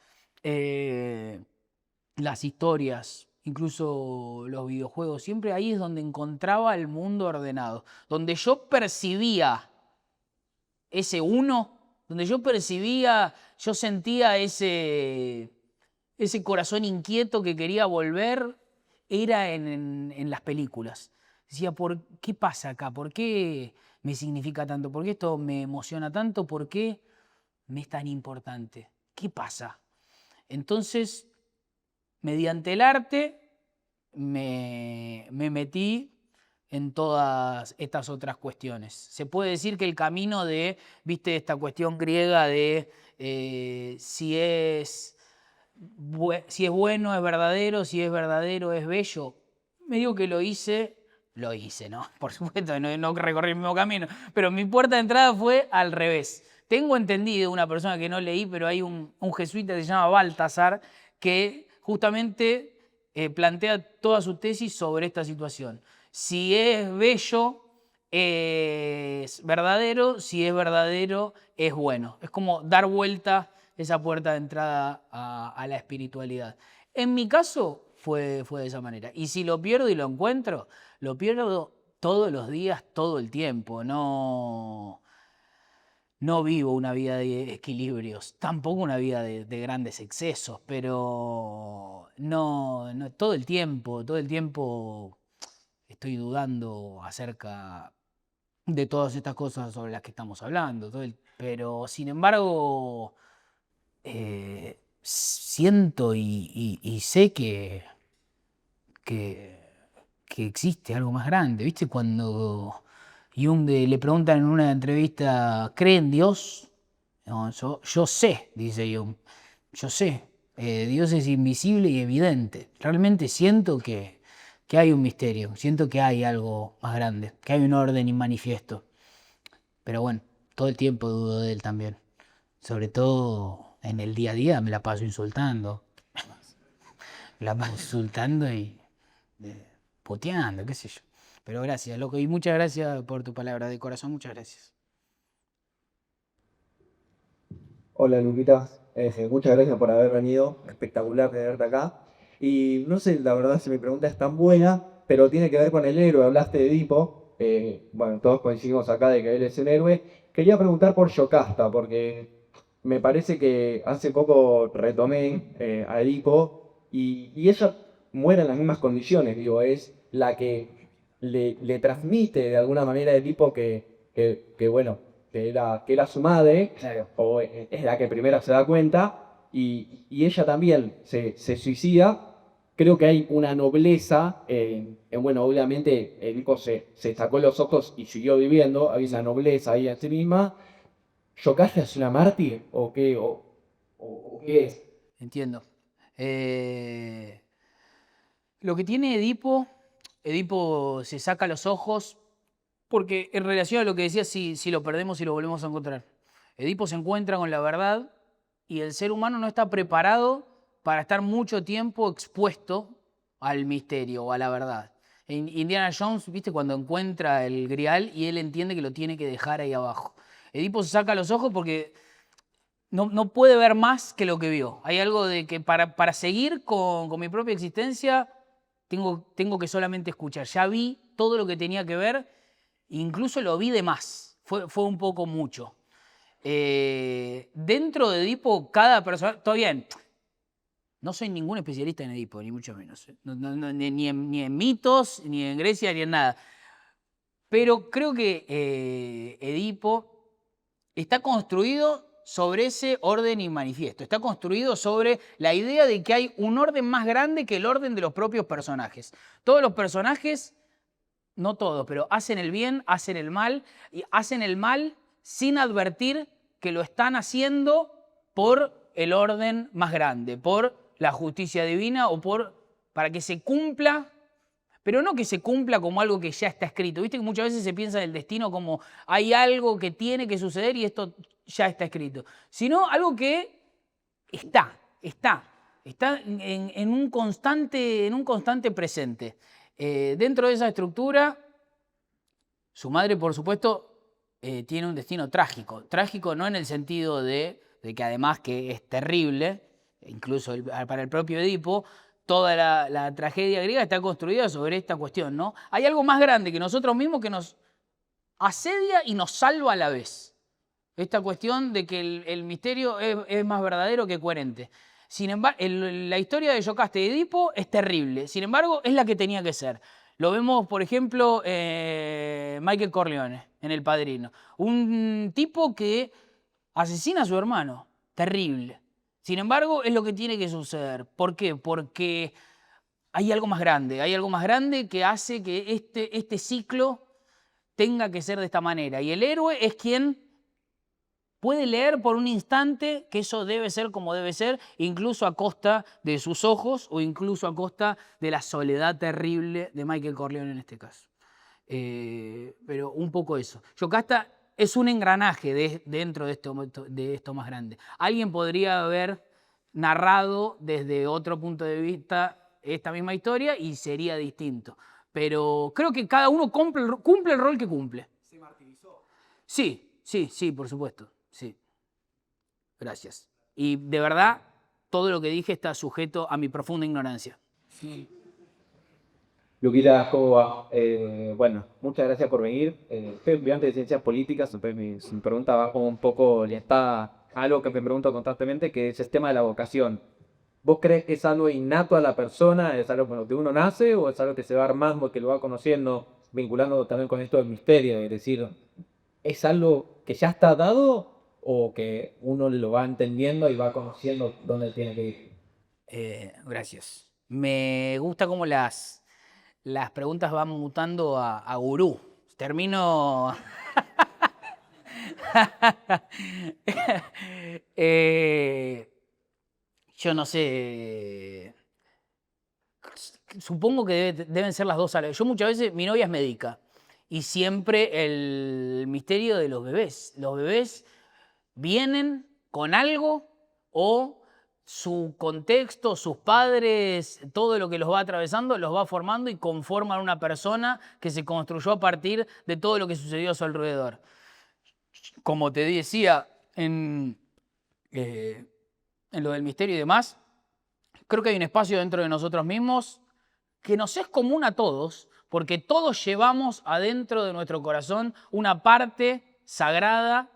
las historias, incluso los videojuegos, siempre ahí es donde encontraba el mundo ordenado, donde yo percibía ese uno, donde yo sentía ese corazón inquieto que quería volver, era en las películas. Decía, ¿qué pasa acá? ¿Por qué me significa tanto? ¿Por qué esto me emociona tanto? ¿Por qué me es tan importante? ¿Qué pasa? Entonces, mediante el arte me metí en todas estas otras cuestiones. Se puede decir que el camino viste, esta cuestión griega de si es bueno es verdadero, si es verdadero es bello. Me digo que lo hice, ¿no? Por supuesto, no recorrí el mismo camino, pero mi puerta de entrada fue al revés. Tengo entendido, una persona que no leí, pero hay un jesuita que se llama Baltasar, que justamente plantea toda su tesis sobre esta situación. Si es bello, es verdadero, si es verdadero, es bueno. Es como dar vuelta esa puerta de entrada a la espiritualidad. En mi caso fue de esa manera. Y si lo pierdo y lo encuentro, lo pierdo todos los días, todo el tiempo. No vivo una vida de equilibrios, tampoco una vida de grandes excesos, pero no todo el tiempo estoy dudando acerca de todas estas cosas sobre las que estamos hablando. Pero sin embargo, siento y sé que existe algo más grande. ¿Viste? Cuando Jung le preguntan en una entrevista, ¿cree en Dios? No, yo sé, dice Jung, yo sé. Dios es invisible y evidente. Realmente siento que hay un misterio, siento que hay algo más grande, que hay un orden inmanifiesto. Pero bueno, todo el tiempo dudo de él también. Sobre todo en el día a día me la paso insultando. Me la paso insultando y puteando, qué sé yo. Pero gracias, loco. Y muchas gracias por tu palabra de corazón. Muchas gracias. Hola Luquitas, muchas gracias por haber venido, espectacular tenerte acá. Y no sé, la verdad, si mi pregunta es tan buena, pero tiene que ver con el héroe, hablaste de Edipo, bueno, todos coincidimos acá de que él es el héroe. Quería preguntar por Yocasta, porque me parece que hace poco retomé a Edipo y ella muere en las mismas condiciones, digo, es la que le transmite de alguna manera a Edipo que bueno, que era su madre, Claro. o es la que primero se da cuenta, y ella también se suicida. Creo que hay una nobleza, bueno, obviamente Edipo se sacó los ojos y siguió viviendo, hay una nobleza ahí en sí misma. ¿Yocasta es una mártir o qué, o qué es? Entiendo. Lo que tiene Edipo, Edipo se saca los ojos porque en relación a lo que decía, si lo perdemos y lo volvemos a encontrar. Edipo se encuentra con la verdad y el ser humano no está preparado para estar mucho tiempo expuesto al misterio o a la verdad. En Indiana Jones, ¿viste? Cuando encuentra el grial y él entiende que lo tiene que dejar ahí abajo. Edipo se saca los ojos porque no puede ver más que lo que vio. Hay algo de que para seguir con mi propia existencia tengo que solamente escuchar. Ya vi todo lo que tenía que ver, incluso lo vi de más. Fue un poco mucho. Dentro de Edipo, cada persona... Todo bien, no soy ningún especialista en Edipo, ni mucho menos. Ni en mitos, ni en Grecia, ni en nada. Pero creo que Edipo está construido sobre ese orden y manifiesto. Está construido sobre la idea de que hay un orden más grande que el orden de los propios personajes. Todos los personajes, no todos, pero hacen el bien, hacen el mal, y hacen el mal sin advertir que lo están haciendo por el orden más grande, por la justicia divina o para que se cumpla, pero no que se cumpla como algo que ya está escrito. Viste que muchas veces se piensa del destino como hay algo que tiene que suceder y esto ya está escrito, sino algo que está en un constante presente. Dentro de esa estructura, su madre, por supuesto, tiene un destino trágico. Trágico no en el sentido de que además que es terrible, incluso para el propio Edipo, toda la tragedia griega está construida sobre esta cuestión, ¿no? Hay algo más grande que nosotros mismos que nos asedia y nos salva a la vez. Esta cuestión de que el misterio es más verdadero que coherente. Sin embargo, la historia de Yocasta y Edipo es terrible. Sin embargo, es la que tenía que ser. Lo vemos, por ejemplo, Michael Corleone en El Padrino. Un tipo que asesina a su hermano. Terrible. Sin embargo, es lo que tiene que suceder. ¿Por qué? Porque hay algo más grande. Hay algo más grande que hace que este ciclo tenga que ser de esta manera. Y el héroe es quien puede leer por un instante que eso debe ser como debe ser, incluso a costa de sus ojos o incluso a costa de la soledad terrible de Michael Corleone en este caso. Pero un poco eso. Yocasta es un engranaje dentro de esto más grande. Alguien podría haber narrado desde otro punto de vista esta misma historia y sería distinto. Pero creo que cada uno cumple el rol que cumple. ¿Se martirizó? Sí, por supuesto. Sí. Gracias. Y de verdad, todo lo que dije está sujeto a mi profunda ignorancia. Sí. Luquita, ¿cómo va? Bueno, muchas gracias por venir. Soy estudiante de Ciencias Políticas, entonces mi pregunta va como un poco orientada a algo que me pregunto constantemente, que es el tema de la vocación. ¿Vos crees que es algo innato a la persona, es algo con lo que uno nace, o es algo que se va armando, que lo va conociendo, vinculando también con esto del misterio? Es decir, ¿es algo que ya está dado o que uno lo va entendiendo y va conociendo dónde tiene que ir? Gracias. Me gusta cómo las preguntas van mutando a gurú. Termino... Yo no sé. Supongo que deben ser las dos a la vez. Yo muchas veces, mi novia es médica y siempre el misterio de los bebés. Los bebés vienen con algo o su contexto, sus padres, todo lo que los va atravesando, los va formando y conforman una persona que se construyó a partir de todo lo que sucedió a su alrededor. Como te decía en lo del misterio y demás, creo que hay un espacio dentro de nosotros mismos que nos es común a todos, porque todos llevamos adentro de nuestro corazón una parte sagrada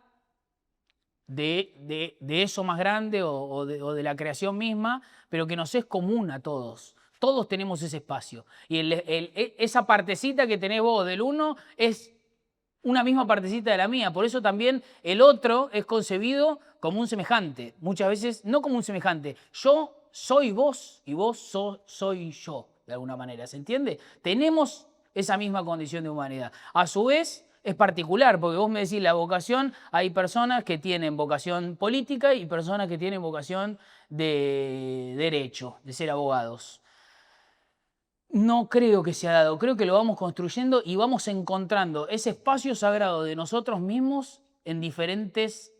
de eso más grande o de la creación misma, pero que nos es común a todos. Todos tenemos ese espacio. Y esa partecita que tenés vos del uno es una misma partecita de la mía. Por eso también el otro es concebido como un semejante. Muchas veces no como un semejante. Yo soy vos y vos soy yo, de alguna manera. ¿Se entiende? Tenemos esa misma condición de humanidad. A su vez, es particular, porque vos me decís la vocación, hay personas que tienen vocación política y personas que tienen vocación de derecho, de ser abogados. No creo que se ha dado, creo que lo vamos construyendo y vamos encontrando ese espacio sagrado de nosotros mismos en diferentes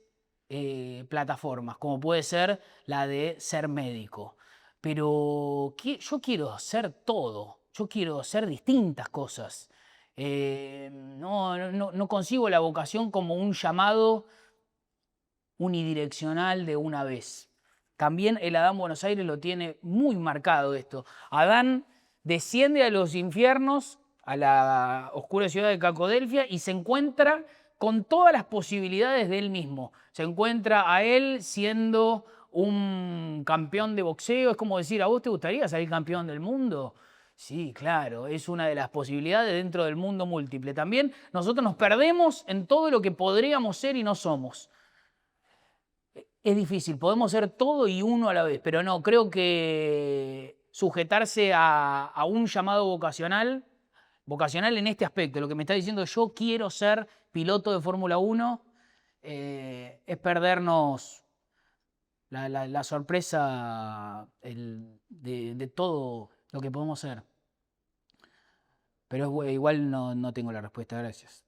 plataformas, como puede ser la de ser médico. Pero yo quiero ser todo, yo quiero ser distintas cosas. No consigo la vocación como un llamado unidireccional de una vez. También el Adán Buenos Aires lo tiene muy marcado esto. Adán desciende a los infiernos, a la oscura ciudad de Cacodelfia, y se encuentra con todas las posibilidades de él mismo. Se encuentra a él siendo un campeón de boxeo. Es como decir, ¿a vos te gustaría salir campeón del mundo? Sí, claro, es una de las posibilidades dentro del mundo múltiple. También nosotros nos perdemos en todo lo que podríamos ser y no somos. Es difícil, podemos ser todo y uno a la vez, pero no, creo que sujetarse a un llamado vocacional en este aspecto, lo que me está diciendo yo quiero ser piloto de Fórmula 1, es perdernos la sorpresa de todo lo que podemos ser. Pero igual no tengo la respuesta, gracias.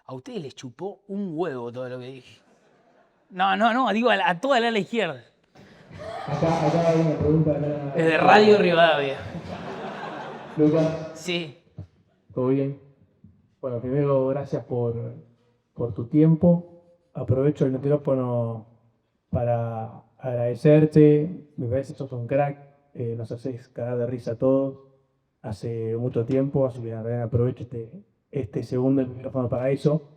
A ustedes les chupó un huevo todo lo que dije. No, digo a toda la ala izquierda. Acá hay una pregunta. Desde Radio Rivadavia. Lucas, Sí. ¿todo bien? Bueno, primero, gracias por tu tiempo. Aprovecho el micrófono para agradecerte. Me parece que sos un crack. Nos haces cagar de risa a todos hace mucho tiempo, así que la verdad aprovecho este segundo el micrófono para eso.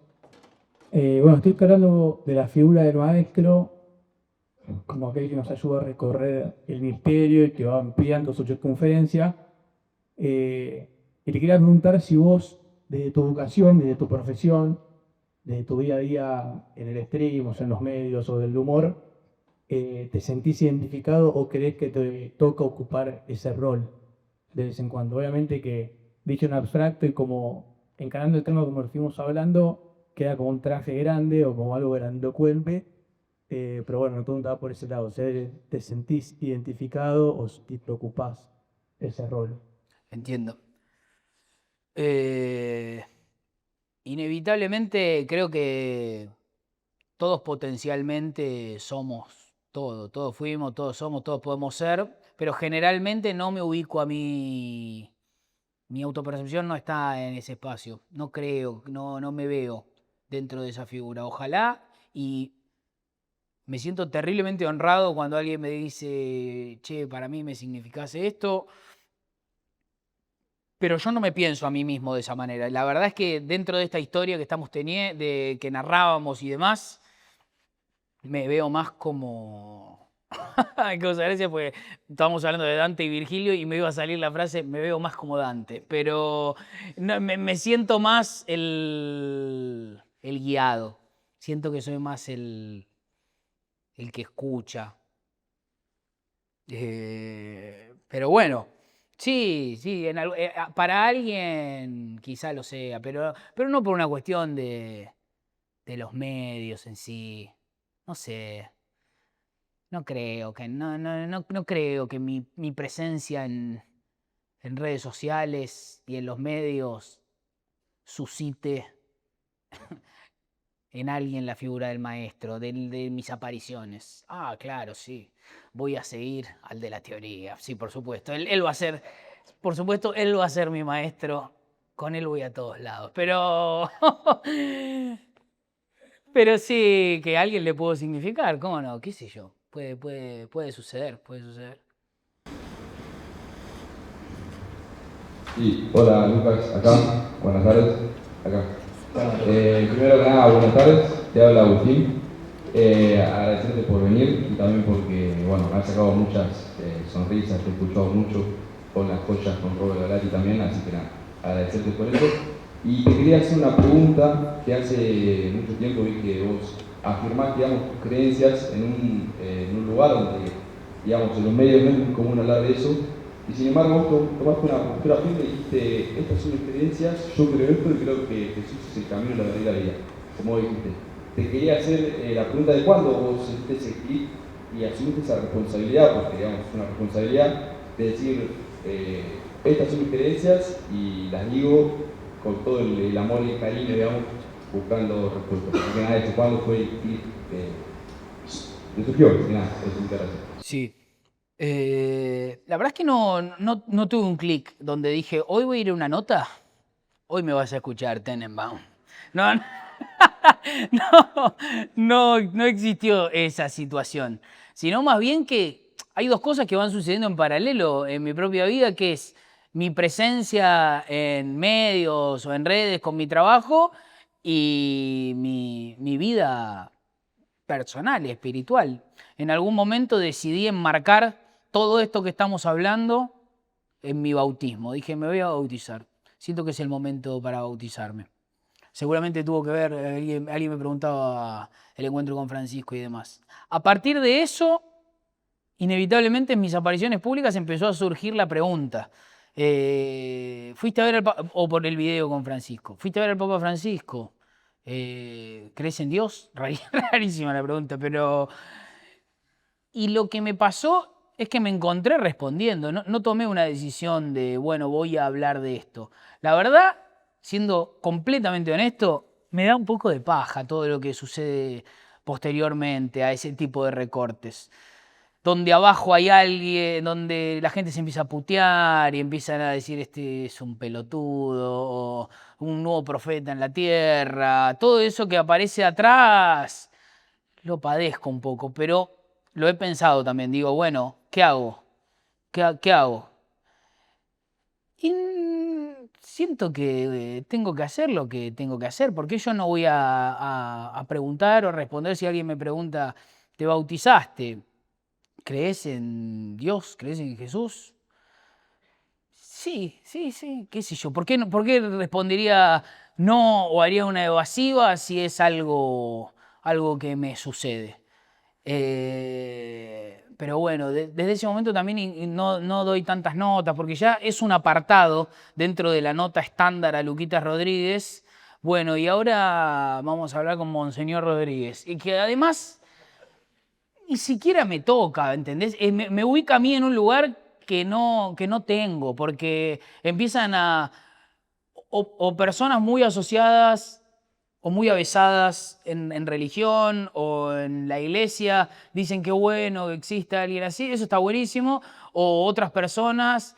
Bueno, estoy hablando de la figura del maestro como aquel que nos ayuda a recorrer el misterio y que va ampliando su circunferencia. Y te quería preguntar si vos, desde tu educación, desde tu profesión, desde tu día a día en el stream, o sea, en los medios o del humor, te sentís identificado o crees que te toca ocupar ese rol de vez en cuando. Obviamente que dicho en abstracto y como encarando el tema como lo fuimos hablando, queda como un traje grande o como algo grandilocuente, pero bueno, me preguntaba por ese lado, o sea, ¿te sentís identificado o te ocupás ese rol? Entiendo. Inevitablemente creo que todos potencialmente somos todo, todos fuimos, todos somos, todos podemos ser, pero generalmente no me ubico a mí, mi autopercepción no está en ese espacio, no creo, no me veo dentro de esa figura. Ojalá, y me siento terriblemente honrado cuando alguien me dice, che, para mí me significase esto, pero yo no me pienso a mí mismo de esa manera. La verdad es que dentro de esta historia que estamos teniendo, que narrábamos y demás, me veo más como... Qué cosa, gracias, porque estábamos hablando de Dante y Virgilio y me iba a salir la frase, me veo más como Dante, pero me siento más el guiado. Siento que soy más el que escucha. Pero bueno, sí, para alguien quizá lo sea, pero no por una cuestión de los medios en sí. No sé. No creo que mi presencia en redes sociales y en los medios suscite en alguien la figura del maestro, de mis apariciones. Ah, claro, sí. Voy a seguir al de la teoría. Sí, por supuesto. Él va a ser, por supuesto, él va a ser mi maestro. Con él voy a todos lados. Pero sí, que a alguien le puedo significar, ¿cómo no? ¿Qué sé yo? Puede suceder, puede suceder. Sí, hola Lucas, acá, buenas tardes, acá. Primero que nada, buenas tardes, te habla Agustín. Agradecerte por venir y también porque, bueno, me has sacado muchas sonrisas, te he escuchado mucho con las joyas con Robert Galati también, así que nada, agradecerte por eso. Y te quería hacer una pregunta que hace mucho tiempo vi que vos afirmás, digamos, tus creencias en un lugar donde, digamos, en los medios no es muy común hablar de eso. Y sin embargo, vos tomaste una postura firme y dijiste, estas son mis creencias, yo creo esto y creo que Jesús es el camino, la verdad y la vida, como dijiste. Te quería hacer la pregunta de cuándo vos sentiste ese clic y asumiste esa responsabilidad, porque digamos, es una responsabilidad de decir, estas son mis creencias y las digo con todo el amor y el cariño, digamos, buscando respuestas. Así que nada, eso, ¿cuándo fue el clic que surgió? Así que nada, eso, muchas gracias. Sí. La verdad es que no tuve un clic donde dije, hoy voy a ir a una nota, hoy me vas a escuchar, Tenenbaum. No, no existió esa situación, sino más bien que hay dos cosas que van sucediendo en paralelo en mi propia vida, que es mi presencia en medios o en redes con mi trabajo y mi vida personal y espiritual. En algún momento decidí enmarcar todo esto que estamos hablando en mi bautismo. Dije, me voy a bautizar. Siento que es el momento para bautizarme. Seguramente tuvo que ver, alguien me preguntaba el encuentro con Francisco y demás. A partir de eso, inevitablemente en mis apariciones públicas empezó a surgir la pregunta. ¿Fuiste a ver o por el video con Francisco? ¿Fuiste a ver al Papa Francisco? ¿Crees en Dios? Rarísima la pregunta, pero... Y lo que me pasó es que me encontré respondiendo. No tomé una decisión de, bueno, voy a hablar de esto. La verdad, siendo completamente honesto, me da un poco de paja todo lo que sucede posteriormente a ese tipo de recortes. Donde abajo hay alguien, donde la gente se empieza a putear y empiezan a decir este es un pelotudo, o un nuevo profeta en la tierra. Todo eso que aparece atrás lo padezco un poco, pero lo he pensado también. Digo, bueno, ¿qué hago? ¿Qué hago? Y siento que tengo que hacer lo que tengo que hacer, porque yo no voy a preguntar o responder si alguien me pregunta, ¿te bautizaste? ¿Crees en Dios? ¿Crees en Jesús? Sí, qué sé yo. ¿Por qué respondería no o haría una evasiva si es algo que me sucede? Pero bueno, desde ese momento también no doy tantas notas, porque ya es un apartado dentro de la nota estándar a Luquitas Rodríguez. Bueno, y ahora vamos a hablar con Monseñor Rodríguez. Y que además ni siquiera me toca, ¿entendés? Me ubica a mí en un lugar que no tengo, porque empiezan o personas muy asociadas o muy avesadas en religión o en la iglesia, dicen que bueno que exista alguien así, eso está buenísimo, o otras personas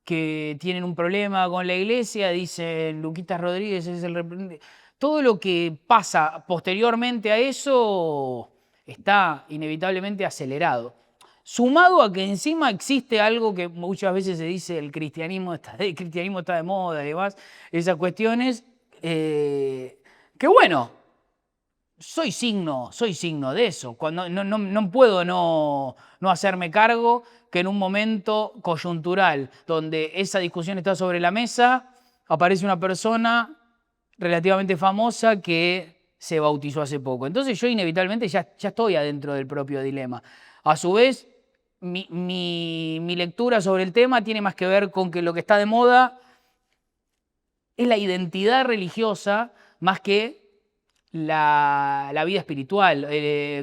que tienen un problema con la iglesia, dicen Luquitas Rodríguez es el representante. Todo lo que pasa posteriormente a eso está inevitablemente acelerado. Sumado a que encima existe algo que muchas veces se dice, el cristianismo está de moda y demás, esas cuestiones, que bueno, soy signo de eso. Cuando, no puedo no hacerme cargo que en un momento coyuntural donde esa discusión está sobre la mesa, aparece una persona relativamente famosa que se bautizó hace poco. Entonces yo inevitablemente ya estoy adentro del propio dilema. A su vez, mi lectura sobre el tema tiene más que ver con que lo que está de moda es la identidad religiosa más que la vida espiritual.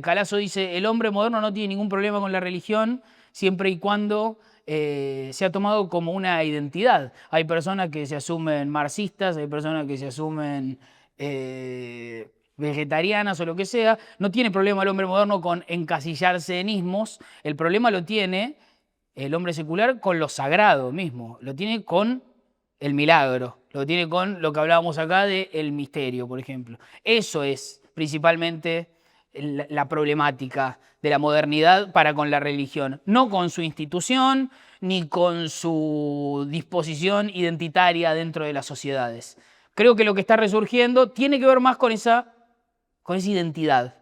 Calazo dice, el hombre moderno no tiene ningún problema con la religión siempre y cuando se ha tomado como una identidad. Hay personas que se asumen marxistas, hay personas que se asumen vegetarianas o lo que sea. No tiene problema el hombre moderno con encasillarse en ismos, el problema lo tiene el hombre secular con lo sagrado mismo, lo tiene con el milagro, lo tiene con lo que hablábamos acá del misterio, por ejemplo. Eso es principalmente la problemática de la modernidad para con la religión, no con su institución ni con su disposición identitaria dentro de las sociedades. Creo que lo que está resurgiendo tiene que ver más con esa identidad,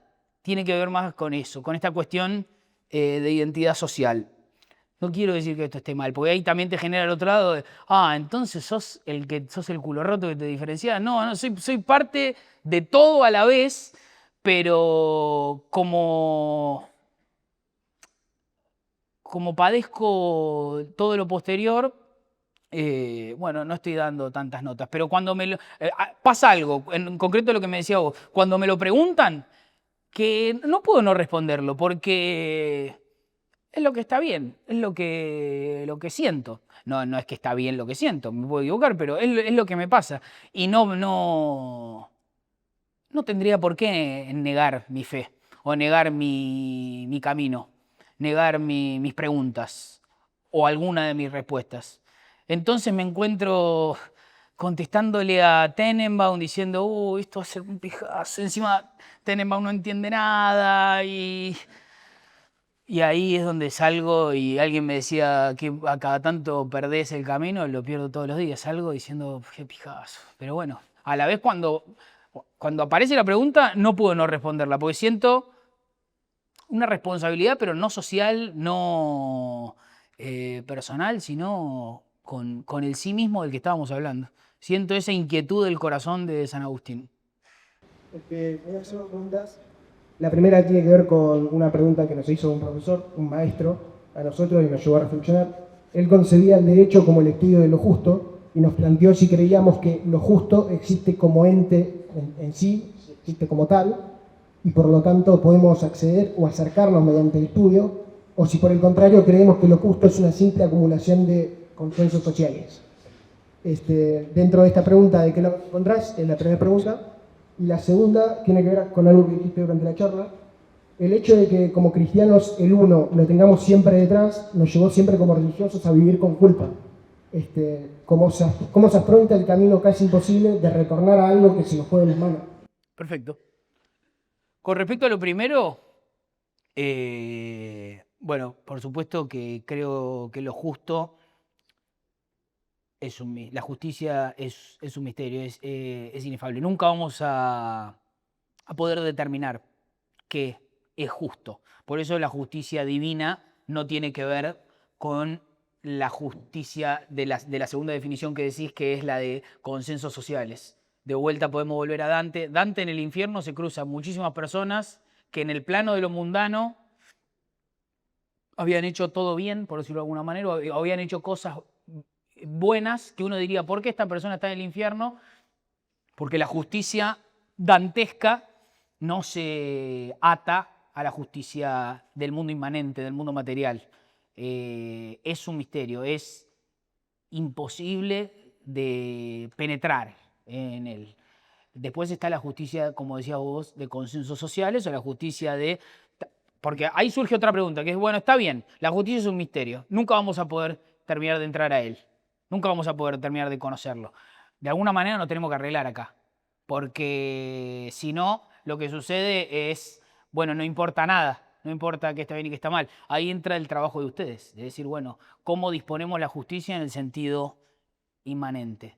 tiene que ver más con eso, con esta cuestión de identidad social. No quiero decir que esto esté mal, porque ahí también te genera el otro lado de, entonces sos el culo roto que te diferencia. No, soy parte de todo a la vez, pero como padezco todo lo posterior, bueno, no estoy dando tantas notas, pero cuando pasa algo, en concreto lo que me decía vos, cuando me lo preguntan, que no puedo no responderlo, porque es lo que está bien, es lo que siento. No es que está bien lo que siento, me puedo equivocar, pero es lo que me pasa. Y no tendría por qué negar mi fe, o negar mi camino, negar mis preguntas, o alguna de mis respuestas. Entonces me encuentro contestándole a Tenenbaum diciendo, esto va a ser un pijazo. Encima Tenenbaum no entiende nada y ahí es donde salgo y alguien me decía que a cada tanto perdés el camino, lo pierdo todos los días. Salgo diciendo, qué pijazo. Pero bueno, a la vez cuando aparece la pregunta no puedo no responderla, porque siento una responsabilidad, pero no social, no personal, sino con el sí mismo del que estábamos hablando. Siento esa inquietud del corazón de San Agustín. Voy a hacer dos preguntas. La primera tiene que ver con una pregunta que nos hizo un profesor, un maestro, a nosotros y nos llevó a reflexionar. Él concebía el derecho como el estudio de lo justo y nos planteó si creíamos que lo justo existe como ente en sí, existe como tal, y por lo tanto podemos acceder o acercarnos mediante el estudio, o si por el contrario creemos que lo justo es una simple acumulación de consensos sociales. Dentro de esta pregunta, ¿de qué lo encontrás? Es la primera pregunta. Y la segunda tiene que ver con algo que dijiste durante la charla. El hecho de que como cristianos el uno lo tengamos siempre detrás nos llevó siempre como religiosos a vivir con culpa. ¿Cómo se afronta el camino casi imposible de retornar a algo que se nos fue de las manos? Perfecto. Con respecto a lo primero, bueno, por supuesto que creo que lo justo la justicia es un misterio, es inefable. Nunca vamos a poder determinar qué es justo. Por eso la justicia divina no tiene que ver con la justicia de la segunda definición que decís, que es la de consensos sociales. De vuelta podemos volver a Dante. Dante en el infierno se cruzan muchísimas personas que en el plano de lo mundano habían hecho todo bien, por decirlo de alguna manera, o habían hecho cosas buenas que uno diría, ¿por qué esta persona está en el infierno? Porque la justicia dantesca no se ata a la justicia del mundo inmanente, del mundo material. Es un misterio, es imposible de penetrar en él. Después está la justicia, como decías vos, de consensos sociales, o la justicia de... Porque ahí surge otra pregunta, que es, bueno, está bien, la justicia es un misterio, nunca vamos a poder terminar de entrar a él, nunca vamos a poder terminar de conocerlo. De alguna manera nos tenemos que arreglar acá, porque si no, lo que sucede es, bueno, no importa nada, no importa qué está bien y qué está mal. Ahí entra el trabajo de ustedes, de decir, bueno, ¿cómo disponemos la justicia en el sentido inmanente?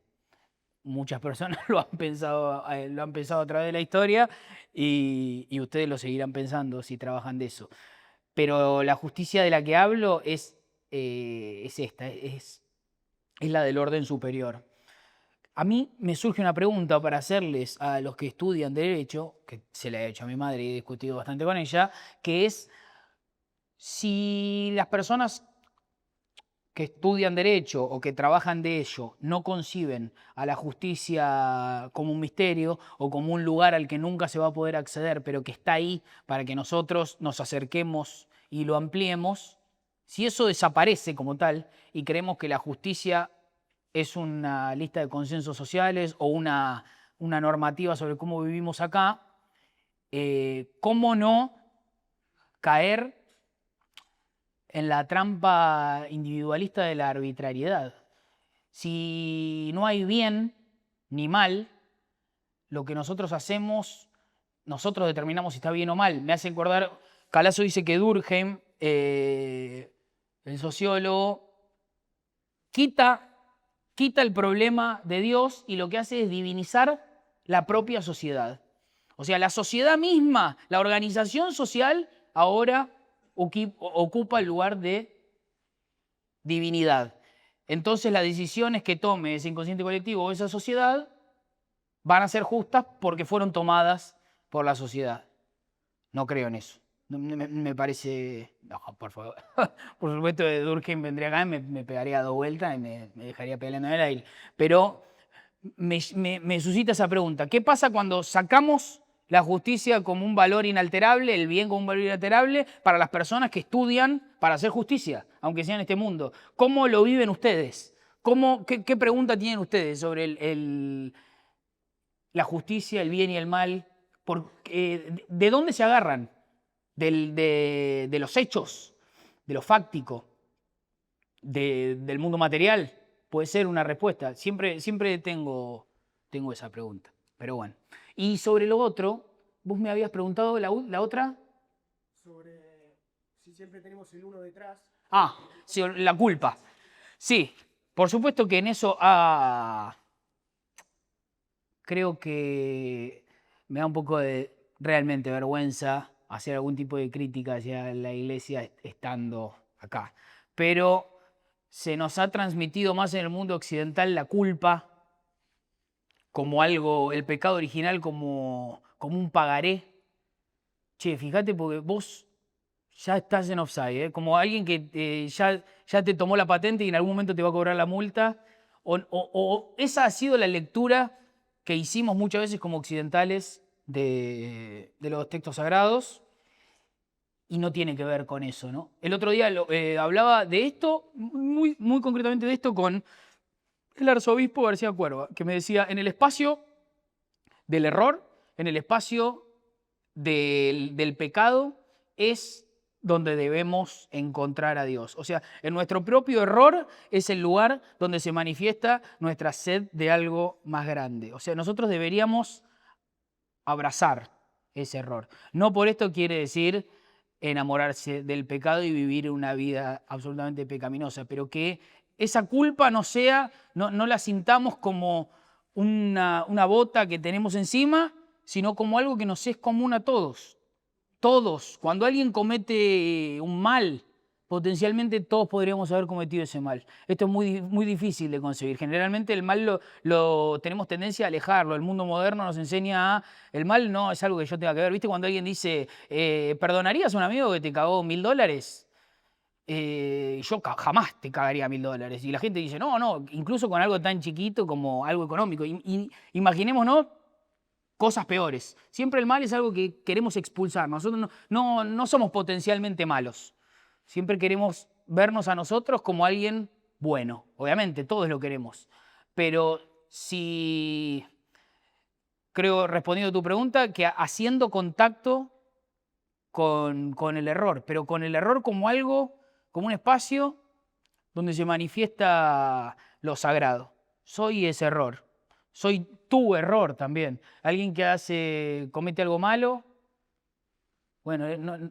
Muchas personas lo han pensado a través de la historia y ustedes lo seguirán pensando si trabajan de eso. Pero la justicia de la que hablo es esta, es la del orden superior. A mí me surge una pregunta para hacerles a los que estudian Derecho, que se la he hecho a mi madre y he discutido bastante con ella, que es si las personas que estudian Derecho o que trabajan de ello no conciben a la justicia como un misterio o como un lugar al que nunca se va a poder acceder, pero que está ahí para que nosotros nos acerquemos y lo ampliemos, Si eso desaparece como tal y creemos que la justicia es una lista de consensos sociales o una normativa sobre cómo vivimos acá, ¿cómo no caer en la trampa individualista de la arbitrariedad? Si no hay bien ni mal, lo que nosotros hacemos, nosotros determinamos si está bien o mal. Me hace acordar, Calazo dice que Durkheim, el sociólogo, quita el problema de Dios y lo que hace es divinizar la propia sociedad. O sea, la sociedad misma, la organización social, ahora ocupa el lugar de divinidad. Entonces las decisiones que tome ese inconsciente colectivo o esa sociedad van a ser justas porque fueron tomadas por la sociedad. No creo en eso. Me parece... No, por favor. Por supuesto, Durkheim vendría acá y me pegaría 2 vueltas y me dejaría peleando en el aire. Pero me suscita esa pregunta. ¿Qué pasa cuando sacamos la justicia como un valor inalterable, el bien como un valor inalterable para las personas que estudian para hacer justicia, aunque sea en este mundo? ¿Cómo lo viven ustedes? ¿Qué pregunta tienen ustedes sobre la justicia, el bien y el mal? ¿De dónde se agarran? ¿De los hechos? ¿De lo fáctico? ¿Del mundo material? Puede ser una respuesta. Siempre tengo esa pregunta. Pero bueno. Y sobre lo otro, vos me habías preguntado la otra. Sobre si siempre tenemos el uno detrás. Ah, sí, la culpa. Sí, por supuesto que en eso creo que me da un poco de realmente vergüenza hacer algún tipo de crítica hacia la iglesia estando acá. Pero se nos ha transmitido más en el mundo occidental la culpa como algo, el pecado original como un pagaré. Che, fíjate porque vos ya estás en offside, ¿eh? Como alguien que ya te tomó la patente y en algún momento te va a cobrar la multa. O esa ha sido la lectura que hicimos muchas veces como occidentales de los textos sagrados y no tiene que ver con eso, ¿no? El otro día hablaba de esto, muy concretamente de esto, con el arzobispo García Cuerva, que me decía, en el espacio del error, en el espacio del pecado, es donde debemos encontrar a Dios. O sea, en nuestro propio error es el lugar donde se manifiesta nuestra sed de algo más grande. O sea, nosotros deberíamos abrazar ese error. No por esto quiere decir enamorarse del pecado y vivir una vida absolutamente pecaminosa, pero que esa culpa no la sintamos como una bota que tenemos encima, sino como algo que nos es común a todos. Todos. Cuando alguien comete un mal, potencialmente todos podríamos haber cometido ese mal. Esto es muy difícil de concebir. Generalmente el mal lo tenemos tendencia a alejarlo. El mundo moderno nos enseña el mal no es algo que yo tenga que ver. ¿Viste cuando alguien dice, ¿perdonarías a un amigo que te cagó $1000? Yo jamás te cagaría $1000. Y la gente dice, no, incluso con algo tan chiquito como algo económico. Imaginémonos cosas peores. Siempre el mal es algo que queremos expulsar. Nosotros no somos potencialmente malos. Siempre queremos vernos a nosotros como alguien bueno. Obviamente, todos lo queremos. Pero si, creo, respondiendo a tu pregunta, que haciendo contacto con el error, pero con el error como algo, como un espacio donde se manifiesta lo sagrado. Soy ese error. Soy tu error también. Alguien que comete algo malo. Bueno,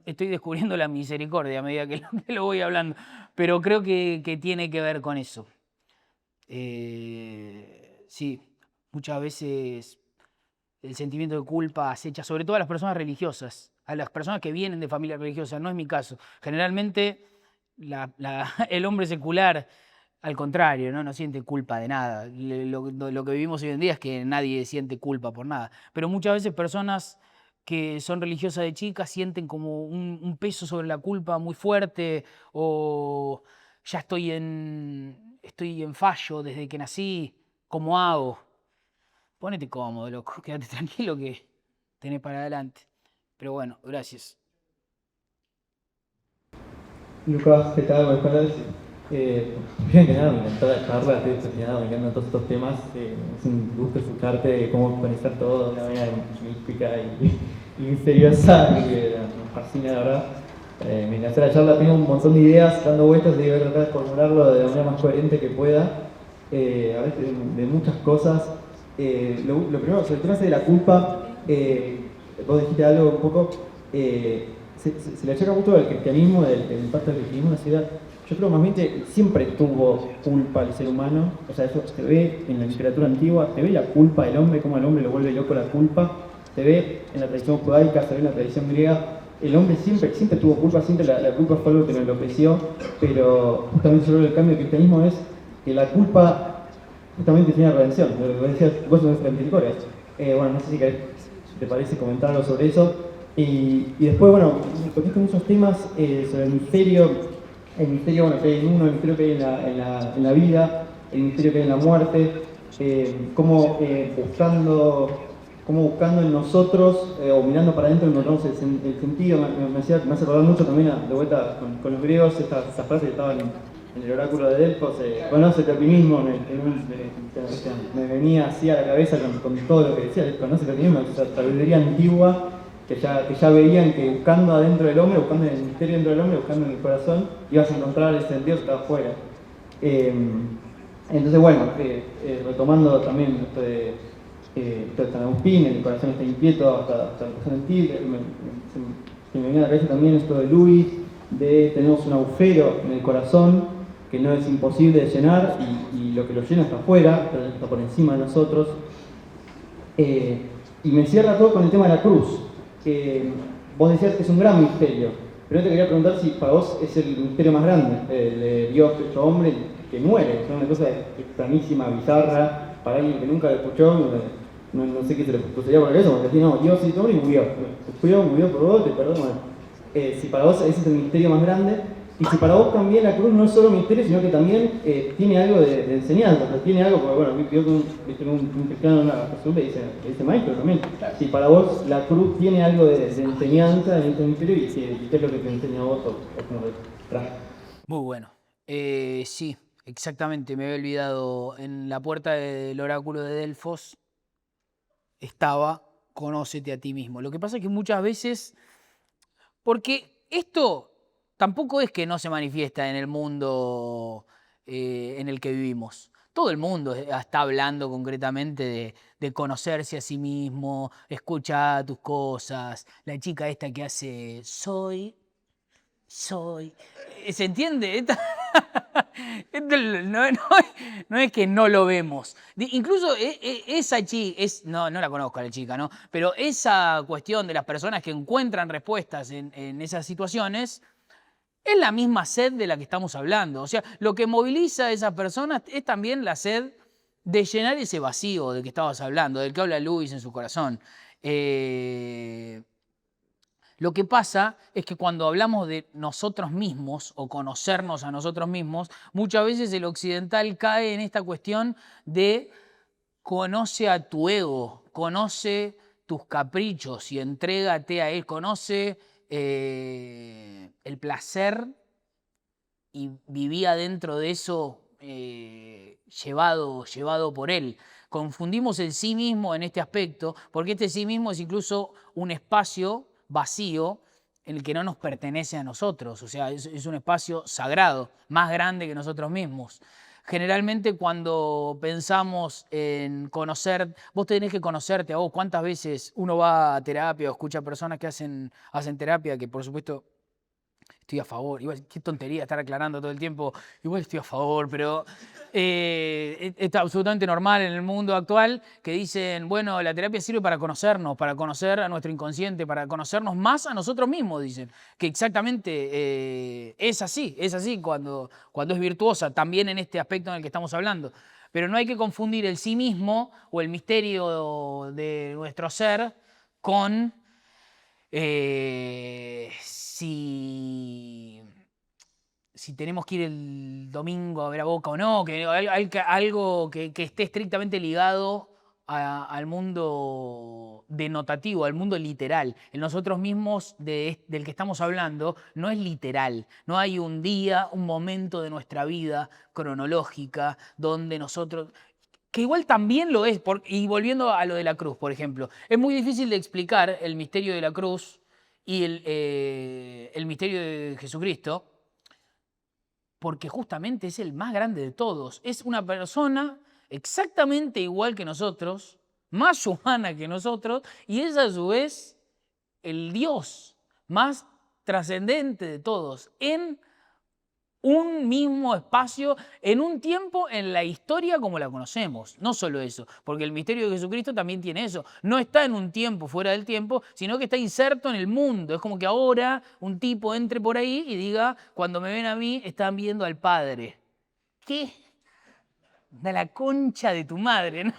estoy descubriendo la misericordia a medida que lo voy hablando, pero creo que tiene que ver con eso. Sí, muchas veces el sentimiento de culpa acecha, sobre todo a las personas religiosas, a las personas que vienen de familias religiosas. No es mi caso. Generalmente el hombre secular, al contrario, no siente culpa de nada. Lo que vivimos hoy en día es que nadie siente culpa por nada. Pero muchas veces personas que son religiosas de chicas sienten como un peso sobre la culpa muy fuerte, o ya estoy en fallo desde que nací, ¿cómo hago? Ponete cómodo, loco, quédate tranquilo que tenés para adelante. Pero bueno, gracias. Lucas, ¿qué tal? Buenas tardes. Primero que nada, me encantó la charla, estoy fascinado, me encantan todos estos temas. Es un gusto escucharte, cómo organizar todo de una manera mística y misteriosa, que me fascina, la verdad. Me encantó la charla, tengo un montón de ideas dando vueltas y voy a tratar de formularlo de la manera más coherente que pueda. A veces de muchas cosas. Lo primero, sobre el tema de la culpa, vos dijiste algo un poco. Se le achaca mucho al cristianismo, el impacto del cristianismo en la sociedad. Yo creo más bien que siempre tuvo culpa el ser humano, o sea, eso se ve en la literatura antigua, se ve la culpa del hombre, cómo al hombre lo vuelve loco la culpa, se ve en la tradición judaica, se ve en la tradición griega. El hombre siempre tuvo culpa, siempre la culpa fue algo que nos enloqueció, pero justamente sobre el cambio del cristianismo es que la culpa justamente tiene redención, lo que decías vos en nuestras misericordias. Bueno, no sé si te parece comentar algo sobre eso. Y después, bueno, tocaste muchos temas sobre el misterio, bueno, que hay en uno, el misterio que hay en la vida, el misterio que hay en la muerte, cómo buscando en nosotros, o mirando para adentro, encontramos el sentido. Me hace recordar mucho también, de vuelta con los griegos, esa frase que estaba en el oráculo de Delfos, conócete a ti mismo, me venía así a la cabeza con todo lo que decía, conócete a ti mismo, esa sabiduría antigua, que ya veían que buscando adentro del hombre, buscando en el misterio dentro del hombre, buscando en el corazón, ibas a encontrar el sentido que estaba afuera. Entonces, bueno, retomando también esto de San Agustín, el corazón está inquieto hasta el corazón en ti, se me viene a la cabeza también esto de Luis, de tenemos un agujero en el corazón que no es imposible de llenar y lo que lo llena está afuera, pero está por encima de nosotros. Y me cierra todo con el tema de la cruz. Vos decías que es un gran misterio, pero yo te quería preguntar si para vos es el misterio más grande, el de Dios hecho hombre que muere, es una cosa extrañísima, bizarra, para alguien que nunca lo escuchó, no sé qué se le sucedía por la cabeza, porque decía, no, Dios hizo hombre y murió por vos, te perdono. Si para vos ese es el misterio más grande, y si para vos también la cruz no es solo misterio, sino que también tiene algo de enseñanza, o sea, tiene algo, porque bueno, yo un cristiano en una Jesús le dice maestro también. Si para vos la cruz tiene algo de enseñanza en este misterio, y qué es lo que te enseña a vos o cómo lo traes. Muy bueno. Sí, exactamente, me había olvidado. En la puerta del oráculo de Delfos estaba, conócete a ti mismo. Lo que pasa es que muchas veces, porque esto tampoco es que no se manifiesta en el mundo en el que vivimos. Todo el mundo está hablando concretamente de conocerse a sí mismo, escuchar tus cosas, la chica esta que hace soy. ¿Se entiende? No es que no lo vemos. Incluso esa chica, no la conozco a la chica, ¿no? Pero esa cuestión de las personas que encuentran respuestas en esas situaciones es la misma sed de la que estamos hablando. O sea, lo que moviliza a esas personas es también la sed de llenar ese vacío del que estabas hablando, del que habla Luis en su corazón. Lo que pasa es que cuando hablamos de nosotros mismos o conocernos a nosotros mismos, muchas veces el occidental cae en esta cuestión de conoce a tu ego, conoce tus caprichos y entrégate a él, conoce el placer y vivía dentro de eso llevado por él. Confundimos el sí mismo en este aspecto, porque este sí mismo es incluso un espacio vacío en el que no nos pertenece a nosotros, o sea, es un espacio sagrado, más grande que nosotros mismos. Generalmente cuando pensamos en conocer, vos tenés que conocerte a vos. ¿Cuántas veces uno va a terapia o escucha personas que hacen terapia, que por supuesto estoy a favor, igual qué tontería estar aclarando todo el tiempo, igual estoy a favor, pero es absolutamente normal en el mundo actual que dicen, bueno, la terapia sirve para conocernos, para conocer a nuestro inconsciente, para conocernos más a nosotros mismos, dicen, que exactamente es así cuando es virtuosa, también en este aspecto en el que estamos hablando. Pero no hay que confundir el sí mismo o el misterio de nuestro ser con si tenemos que ir el domingo a ver a Boca o no, algo que esté estrictamente ligado al mundo denotativo, al mundo literal. En nosotros mismos del que estamos hablando no es literal. No hay un día, un momento de nuestra vida cronológica donde nosotros... Que igual también lo es, y volviendo a lo de la cruz, por ejemplo, es muy difícil de explicar el misterio de la cruz y el misterio de Jesucristo, porque justamente es el más grande de todos. Es una persona exactamente igual que nosotros, más humana que nosotros, y es a su vez el Dios más trascendente de todos, en un mismo espacio, en un tiempo, en la historia como la conocemos. No solo eso, porque el misterio de Jesucristo también tiene eso. No está en un tiempo fuera del tiempo, sino que está inserto en el mundo. Es como que ahora un tipo entre por ahí y diga, cuando me ven a mí, están viendo al Padre. ¿Qué? De la concha de tu madre, ¿no?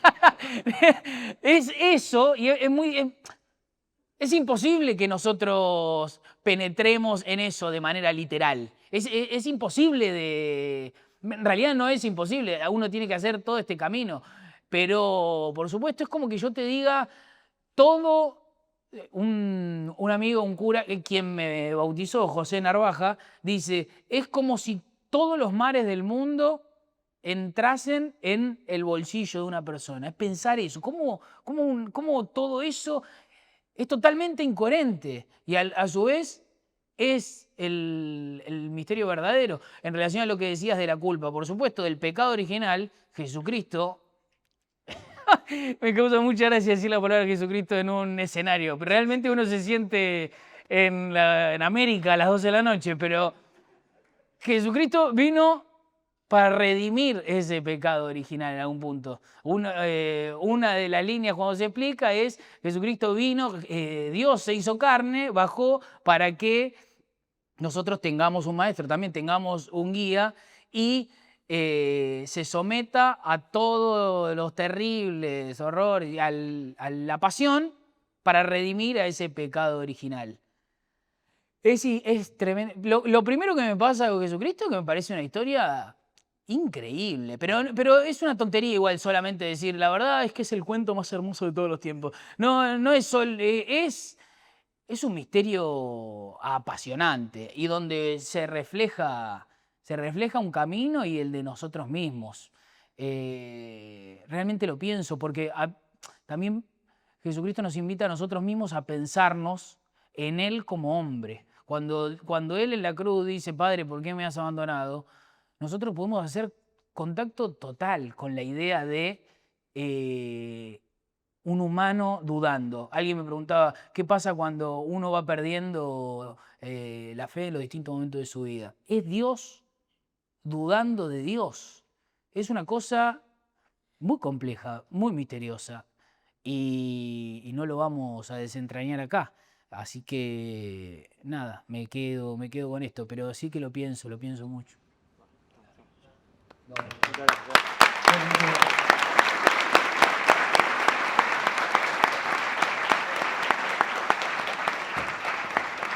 Es eso, y es imposible que nosotros penetremos en eso de manera literal. Es imposible en realidad no es imposible, uno tiene que hacer todo este camino. Pero, por supuesto, es como que yo te diga todo. Un amigo, un cura, quien me bautizó, José Narvaja, dice, es como si todos los mares del mundo entrasen en el bolsillo de una persona. Es pensar eso. ¿Cómo todo eso es totalmente incoherente? Y a su vez es el misterio verdadero. En relación a lo que decías de la culpa, por supuesto, del pecado original, Jesucristo... Me causa mucha gracia decir la palabra Jesucristo en un escenario, pero realmente uno se siente en América a las 12 de la noche, pero Jesucristo vino para redimir ese pecado original en algún punto. Una de las líneas cuando se explica es, Jesucristo vino, Dios se hizo carne, bajó para que nosotros tengamos un maestro, también tengamos un guía y se someta a todos los terribles horrores, a la pasión para redimir a ese pecado original. Es tremendo. Lo primero que me pasa con Jesucristo es que me parece una historia increíble, pero es una tontería igual solamente decir, la verdad es que es el cuento más hermoso de todos los tiempos. No es solo, es un misterio apasionante y donde se refleja un camino y el de nosotros mismos. Realmente lo pienso porque también Jesucristo nos invita a nosotros mismos a pensarnos en Él como hombre. Cuando Él en la cruz dice, Padre, ¿por qué me has abandonado? Nosotros podemos hacer contacto total con la idea de un humano dudando. Alguien me preguntaba, ¿qué pasa cuando uno va perdiendo la fe en los distintos momentos de su vida? Es Dios dudando de Dios. Es una cosa muy compleja, muy misteriosa y no lo vamos a desentrañar acá. Así que nada, me quedo con esto, pero sí que lo pienso mucho.